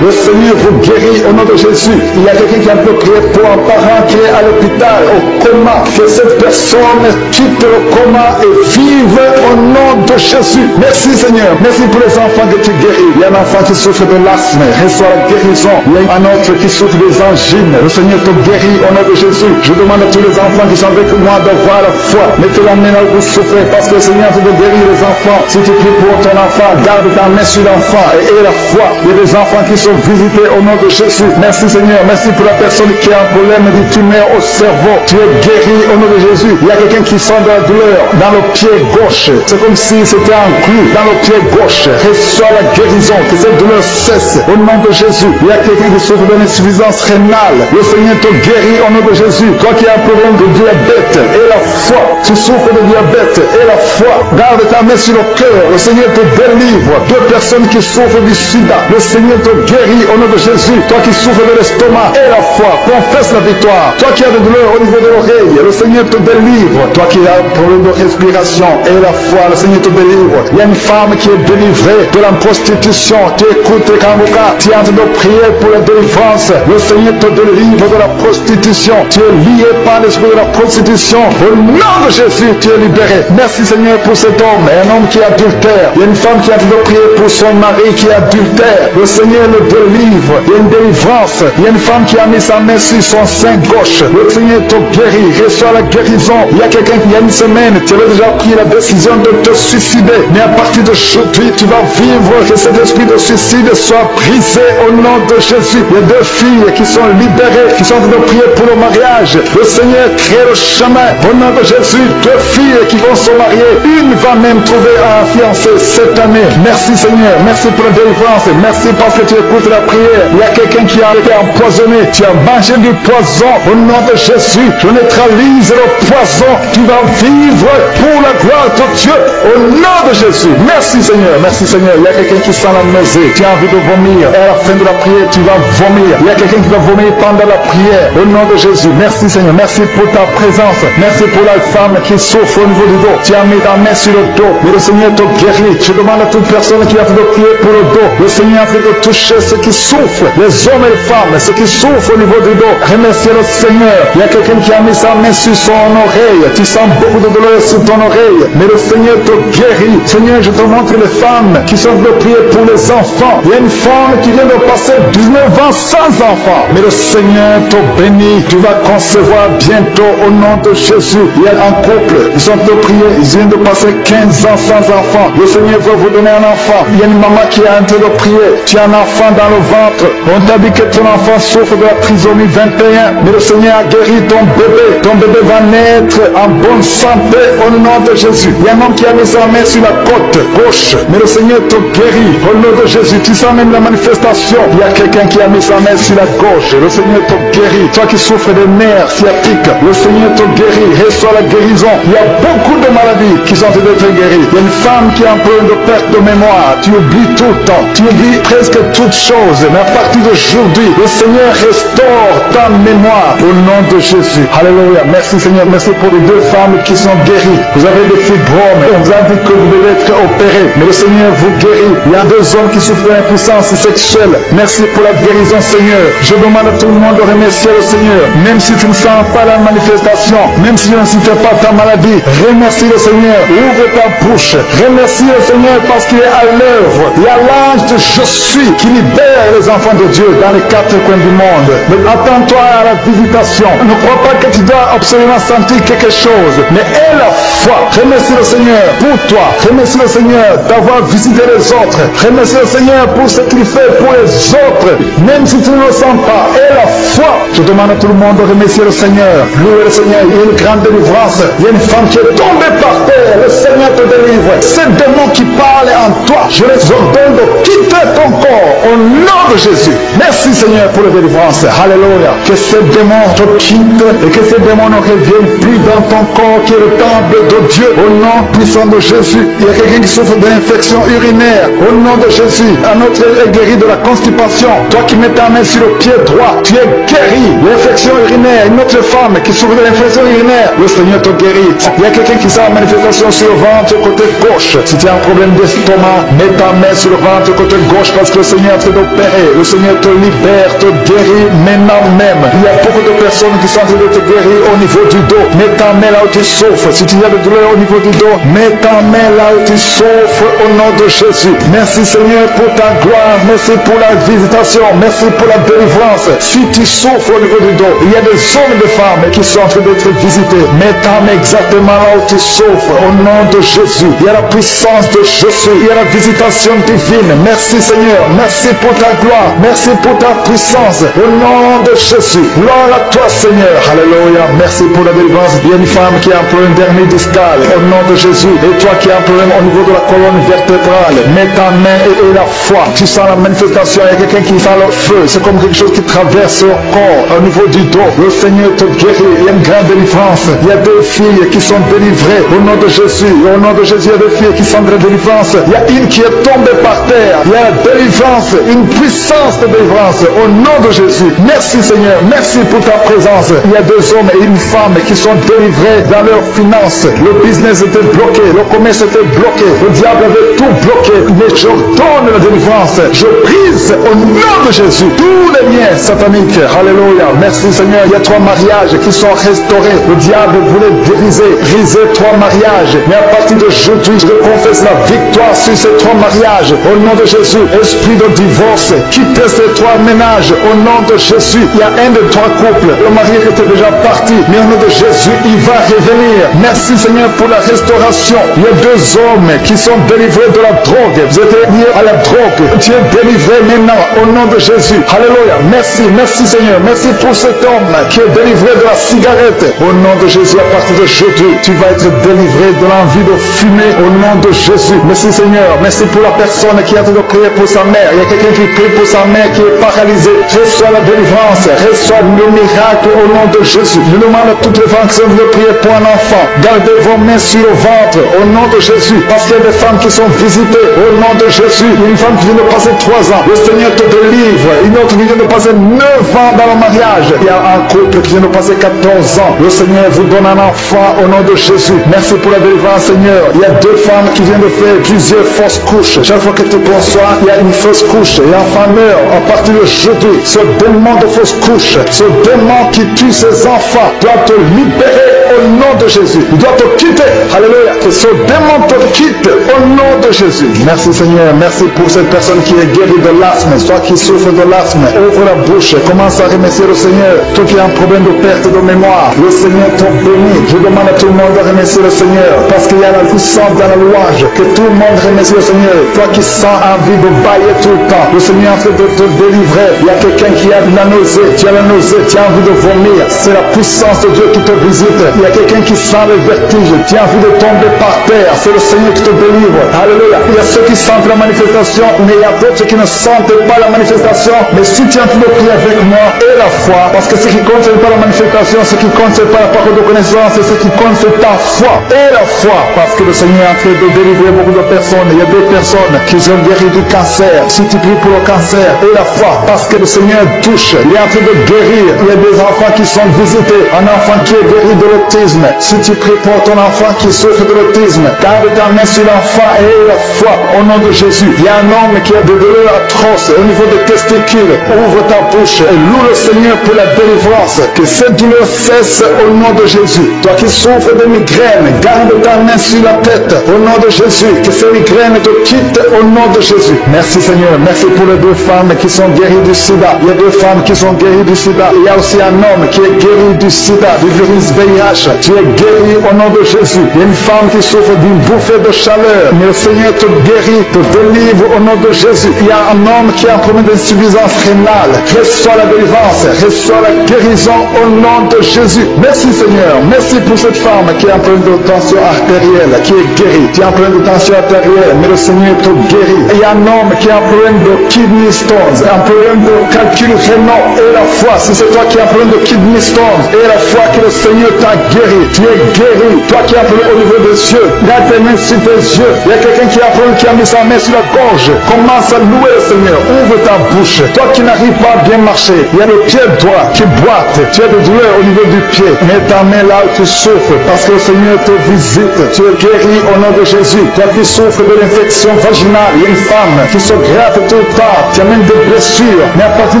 Le Seigneur vous guérit au nom de Jésus. Il y a quelqu'un qui a un peu prié pour un parent qui est à l'hôpital, au coma. Que cette personne quitte le coma et vive au nom de Jésus. Merci Seigneur. Merci pour les enfants que tu guéris. Il y a un enfant qui souffre de l'asthme. Reçois la guérison. Il y a un autre qui souffre des angines. Le Seigneur te guérit au nom de Jésus. Je demande à tous les enfants qui sont avec moi d'avoir la foi. Mettez la main là où vous souffrez parce que le Seigneur te guérir les enfants. Si tu pries pour ton enfant, garde ta main sur l'enfant et aie la foi. Il y a des enfants qui sont visités au nom de Jésus. Merci Seigneur. Merci pour la personne qui a un problème de tumeur au cerveau. Tu es guéri au nom de Jésus. Il y a quelqu'un qui sent de la douleur dans le pied gauche. C'est comme si c'était un clou dans le pied gauche. Reçois la guérison. Que cette douleur cesse au nom de Jésus. Il y a quelqu'un qui souffre d'une insuffisance rénale. Le Seigneur te guérit au nom de Jésus. Toi qui as un problème de diabète et la foi. Tu souffres de diabète et la foi. Garde ta main sur le cœur. Le Seigneur te délivre. 2 personnes qui souffrent du sida. Le Seigneur te guérit au nom de Jésus. Toi qui souffres de l'estomac et la foi. Confesse la victoire. Toi qui as des douleurs au niveau de l'oreille. Le Seigneur te délivre. Toi qui as un problème de respiration et la foi. Le Seigneur te délivre. Il y a une femme qui est délivrée de la prostitution. Tu écoutes Kanguka. Tu es en train de prier pour la délivrance. Le Seigneur te délivre de la prostitution. Tu es lié par l'esprit de la prostitution. Au nom de Jésus, tu es libéré. Merci Seigneur pour cet homme. Et un homme qui est adultère. Il y a une femme qui est en train de prier pour son mari qui est adultère. Le Seigneur le délivre. Il y a une délivrance. Il y a une femme qui a mis sa main sur son sein gauche. Le Seigneur te guérit. Reçois la guérison. Il y a quelqu'un qui, il y a une semaine, tu avais déjà pris la décision de te suicider. Mais à partir d'aujourd'hui, tu vas vivre que cet esprit de suicide soit brisé au nom de Jésus. Il y a 2 filles qui sont libérées, qui sont en train de prier pour le mariage. Le Seigneur crée le chemin. Au nom de Jésus, 2 filles qui vont se marier. Une va même trouver un fiancé cette année. Merci Seigneur. Merci pour la délivrance. Merci parce que tu écoutes la prière. Il y a quelqu'un qui a été empoisonné. Tu as mangé du poison. Au nom de Jésus, je neutralise le poison. Tu vas vivre pour la gloire de Dieu. Au nom de Jésus. Merci Seigneur. Merci Seigneur. Il y a quelqu'un qui sent la nausée. Tu as envie de vomir. la fin de la prière, tu vas vomir. Il y a quelqu'un qui va vomir pendant la prière. Au nom de Jésus, merci Seigneur. Merci pour ta présence. Merci pour la femme qui souffre au niveau du dos. Tu as mis ta main sur le dos. Mais le Seigneur te guérit. Je demande à toute personne qui a fait de prier pour le dos. Le Seigneur a fait de toucher ceux qui souffrent, les hommes et les femmes, ceux qui souffrent au niveau du dos. Remerciez le Seigneur. Il y a quelqu'un qui a mis sa main sur son oreille. Tu sens beaucoup de douleur sur ton oreille. Mais le Seigneur te guérit. Seigneur, je te montre les femmes qui sont de prier pour les enfants. Il y a une femme qui vient de passer 19 ans sans enfant. Mais le Seigneur te bénit. Tu vas concevoir bientôt au nom de Jésus. Il y a un couple, ils sont de prier. Ils viennent de passer 15 ans sans enfant. Le Seigneur va vous donner un enfant. Il y a une maman qui est en train de prier. Tu as un enfant dans le ventre. On t'a dit que ton enfant souffre de la trisomie 21. Mais le Seigneur a guéri ton bébé. Ton bébé va naître en bonne santé au nom de Jésus. Il y a un homme qui a mis sa main sur la côte gauche. Mais le Seigneur te guérit au nom de Jésus. Tu sens même la manifestation. Il y a quelqu'un qui a mis sa main sur la gauche. Le Seigneur te guérit. Toi qui souffres des nerfs sciatiques, le Seigneur te guérit. Reçois la guérison. Il y a beaucoup de maladies qui sont en train d'être guéries. Il y a une femme qui a un problème de perte de mémoire. Tu oublies tout le temps. Tu oublies presque toutes choses. Mais à partir d'aujourd'hui, le Seigneur restaure ta mémoire au nom de Jésus. Alléluia. Merci Seigneur. Merci pour les deux femmes qui sont guéries. Vous avez des fibromes. On vous a dit que vous devez être opérés. Mais le Seigneur vous guérit. Il y a deux hommes qui souffrent d'impuissance sexuelle. Merci pour la guérison Seigneur. Je demande à tout le monde de remercier le Seigneur. Même si tu ne sens pas la manifestation, même si tu ne sens pas ta maladie, remercie le Seigneur. Ouvre ta bouche. Remercie le Seigneur parce qu'il est à l'œuvre. Il y a l'ange de Je suis qui libère les enfants de Dieu dans les quatre coins du monde. Mais attends-toi à la visitation. Ne crois pas que tu dois absolument sentir quelque chose. Mais aie la foi. Remercie le Seigneur pour toi. Remercie le Seigneur d'avoir visité les autres. Remercie le Seigneur pour ce qu'il fait pour les autres. Même si tu ne le sens pas. Aie la foi. Je demande à tout le monde de remercier le Seigneur. Louez le Seigneur. Il y a une grande délivrance. Il y a une femme qui est tombée par terre. Le Seigneur te délivre. Ces démons qui parlent en toi, je les ordonne de quitter ton corps au nom de Jésus. Merci Seigneur pour la délivrance. Alléluia. Que ces démons te quittent et que ces démons ne reviennent plus dans ton corps qui est le temple de Dieu. Au nom puissant de Jésus. Il y a quelqu'un qui souffre d'infection urinaire. Au nom de Jésus. Un autre est guéri de la constipation. Toi qui mets ta main sur le pied droit, tu es guéri. L'infection urinaire. Une autre femme qui souffre de l'infection urinaire. Le Seigneur te guérit. Il y a quelqu'un qui sent la manifestation sur le ventre côté gauche. Si tu as un problème d'estomac, mets ta main sur le ventre côté gauche parce que le Seigneur te d'opérer. Le Seigneur te libère, te guérit maintenant même. Il y a beaucoup de personnes qui sont en train de te guérir au niveau du dos. Mets ta main là où tu souffres. Si tu as de douleur au niveau du dos, mets ta main là où tu souffres au nom de Jésus. Merci Seigneur pour ta gloire. Merci pour la visitation. Merci pour la délivrance. Si tu souffres au niveau du dos, il y a des hommes et des femmes qui sont en train d'être visités. Mets ta main exactement là où tu souffres au nom de Jésus. Il y a la puissance de Jésus. Il y a la visitation divine. Merci Seigneur. Merci pour ta gloire. Merci pour ta puissance. Au nom de Jésus. Gloire à toi Seigneur. Alléluia. Merci pour la délivrance. Il y a une femme qui a un problème d'hernie discale. Au nom de Jésus. Et toi qui as un problème au niveau de la colonne vertébrale. Mets ta main et la foi. Tu sens la manifestation. Il y a quelqu'un qui sent le feu. C'est comme quelque chose qui traverse le corps. Au niveau du dos. Le Seigneur te guérit. Il y a une grande délivrance. Il y a deux filles qui sont délivrées. Au nom de Jésus. Au nom de Jésus, il y a deux filles qui sont de délivrance. Il y a une qui est tombée par terre. Il y a la délivrance. Une puissance de délivrance. Au nom de Jésus. Merci Seigneur. Merci pour ta présence. Il y a deux hommes et une femme qui sont délivrés dans leurs finances. Le business était bloqué. Le commerce était bloqué. Le diable avait tout bloqué. Mais je donne la délivrance. Je brise au nom de Jésus tous les liens sataniques. Alléluia. Merci Seigneur. Il y a 3 mariages qui sont restaurés. Le diable voulait briser 3 mariages. Mais à partir d'aujourd'hui, je confesse la victoire sur ces 3 mariages. Au nom de Jésus, esprit de divorce, quittez ces 3 ménages. Au nom de Jésus, il y a un des 3 couples. Le mari était déjà parti. Mais au nom de Jésus, il va revenir. Merci Seigneur pour la restauration. Il y a 2 hommes qui sont délivrés de la drogue. Vous êtes liés à la drogue. Tu es délivré maintenant. Au nom de Jésus. Alléluia. Merci. Merci Seigneur. Merci pour cet homme qui est délivré de la cigarette. Au nom de Jésus, à partir d'aujourd'hui, tu vas être délivré de l'envie de fumer. Au nom de Jésus. Merci Seigneur. Merci pour la personne qui a de prier pour sa mère. Il y a quelqu'un qui prie pour sa mère qui est paralysée. Reçois la délivrance. Reçois le miracle au nom de Jésus. Je demande à toutes les femmes qui sont de prier pour un enfant. Gardez vos mains sur le ventre au nom de Jésus. Parce qu'il y a des femmes qui sont visitées au nom de Jésus. Il y a une femme qui vient de passer 3 ans. ans. Le Seigneur te délivre. Une autre qui vient de passer 9 ans dans le mariage. Il y a un couple qui vient de passer 14 ans. Le Seigneur vous donne un enfant au nom de Jésus. Merci pour la délivrance, Seigneur. Il y a 2 femmes qui viennent de faire plusieurs fausses couches. Chaque fois que tu conçois, il y a une fausse couche. Et l'enfant meurt à partir d'aujourd'hui. Ce démon de fausse couche, ce démon qui tue ses enfants doit te libérer au nom de Jésus. Il doit te quitter. Alléluia. Que ce démon te quitte au nom de Jésus. Merci Seigneur. Merci pour cette personne qui est guérie de l'asthme. Soit qui souffre de l'asthme. Ouvre la bouche. Commence à remercier le Seigneur. Toi qui as un problème de perte de mémoire, le Seigneur te bénit. Je demande à tout le monde de remercier le Seigneur. Parce qu'il y a la puissance dans la louange. Que tout le monde remercie le Seigneur. Toi qui sens envie de bailler tout le temps. Le Seigneur est en train de te délivrer. Il y a quelqu'un qui a de la nausée. Tu as la nausée. Tu as envie de vomir. C'est la puissance de Dieu qui te visite. Il y a quelqu'un qui sent le vertige. Tu as envie de tomber par terre. C'est le Seigneur qui te délivre. Alléluia. Il y a ceux qui sentent la manifestation, mais il y a d'autres qui ne sentent pas la manifestation. Mais si tu es en train de prier avec moi, et la foi, parce que ce qui compte, ce n'est pas la manifestation, ce qui compte, ce n'est pas la parole de connaissance, et ce qui compte, c'est ta foi. Et la foi, parce que le Seigneur est en train de délivrer beaucoup de personnes. Il y a 2 personnes qui ont guéri du cancer. Si tu pries pour le cancer, et la foi, parce que le Seigneur touche, il est en train de guérir. Il y a des enfants qui sont visités. Un enfant qui est guéri de l'autisme. Si tu pries pour ton enfant qui souffre de l'autisme, garde ta main sur l'enfant et la foi au nom de Jésus. Il y a un homme qui a des douleurs atroces au niveau des testicules. Ouvre ta bouche et loue le Seigneur pour la délivrance. Que cette douleur cesse au nom de Jésus. Toi qui souffres de migraine, garde ta main sur la tête au nom de Jésus. Que ces migraines te quittent au nom de Jésus. Merci Seigneur. Merci pour les 2 femmes qui sont guéries du sida. Il y a 2 femmes qui sont guéries du sida. Il y a aussi un homme qui est guéri du sida, du virus VIH. Tu es guéri au nom de Jésus. Il y a une femme qui souffre d'une bouffée de chaleur. Mais le Seigneur te guérit, te délivre au nom de Jésus. Il y a un homme qui a un problème d'insuffisance rénale. Reçois la délivrance, reçois la guérison au nom de Jésus. Merci Seigneur. Merci pour cette femme qui a un problème de tension artérielle, qui est guérie. Tu as un problème de tension artérielle, mais le Seigneur te guérit. Il y a un homme qui a un problème de kidney stones, un problème de calcul rénal. Et la foi, si c'est toi qui as un problème de kidney stones, et la foi que le Seigneur t'a guéri. Tu es guéri. Toi qui as un problème au niveau des yeux, garde tes mains sur tes yeux. Il y a quelqu'un qui a un problème, qui a mis sa main sur la gorge. Commence à louer le Seigneur. Ouvre ta bouche. Toi qui n'arrives pas à bien marcher, il y a le pied droit qui boite. Tu as des douleurs au niveau du pied. Mets ta main là où tu souffres, parce que le Seigneur te visite. Tu es guéri au nom de Jésus. Toi qui souffres de l'infection vaginale, il y a une femme qui se gratte tout le temps. Tu as même des blessures. Mais à partir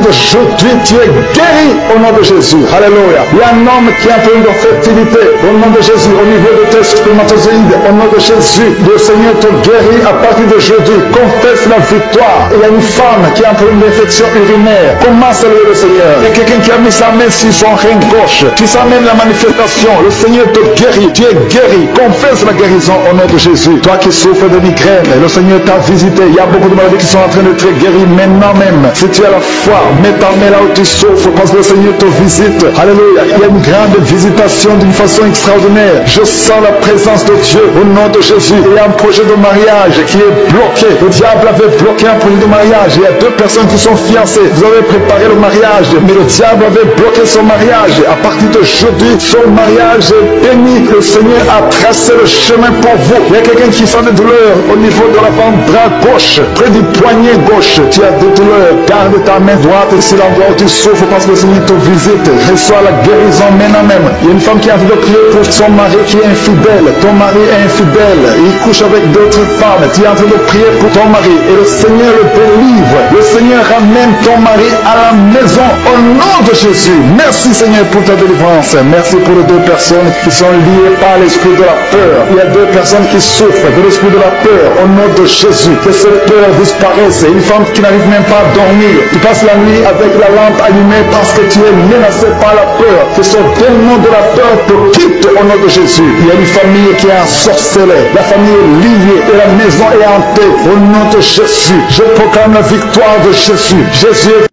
d'aujourd'hui, tu es guéri au nom de Jésus. Alléluia. Il y a un homme qui a un problème de fertilité. Au nom de Jésus, au niveau de tes spermatozoïdes, au nom de Jésus, le Seigneur te guérit à partir d'aujourd'hui. Confesse la victoire. Il y a une femme qui a un problème d'infection urinaire. Commence à louer le Seigneur. Il y a quelqu'un qui a mis sa main sur son rein gauche. Tu sens même la manifestation. Le Seigneur te guérit. Tu es guéri. Confesse la guérison au nom de Jésus. Toi qui souffres de migraine, le Seigneur t'a visité. Il y a beaucoup de maladies qui sont en train de te guérir maintenant même. Si tu as la foi, mets ta main là où tu souffres, parce que le Seigneur te visite. Alléluia. Il y a une grande visitation d'une façon extraordinaire. Je sens la présence de Dieu au nom de Jésus. Il y a un projet de mariage qui est bloqué. Le diable avait bloqué un projet de mariage. Il y a 2 personnes qui sont fiancées. Vous avez préparé le mariage, mais le diable avait bloqué son mariage. À partir d'aujourd'hui, son mariage est béni. Le Seigneur a tracé le chemin pour vous. Il y a quelqu'un qui sent des douleurs au niveau de l'avant-bras gauche, près du poignet gauche. Tu as des douleurs. Garde ta main droite sur l'endroit où tu souffres, parce que le Seigneur te visite. Reçois la guérison maintenant même. Il y a une femme qui a envie de prier pour son mari qui est infidèle. Ton mari est infidèle. Il couche avec d'autres femmes. Tu es en train de prier pour ton mari. Et le Seigneur le délivre. Le Seigneur ramène ton mari à la maison au nom de Jésus. Merci Seigneur pour ta délivrance. Merci pour les 2 personnes qui sont liées par l'esprit de la peur. Il y a 2 personnes qui souffrent de l'esprit de la peur au nom de Jésus. Que cette peur disparaisse. Une femme qui n'arrive même pas à dormir. Tu passes la nuit avec la lampe allumée parce que tu es menacé par la peur. Que ce démon de la peur te quitte au nom de Jésus. Il y a une famille qui est ensorcelée. La famille est liée et la maison est hantée. Au nom de Jésus, je proclame la victoire de Jésus. Jésus est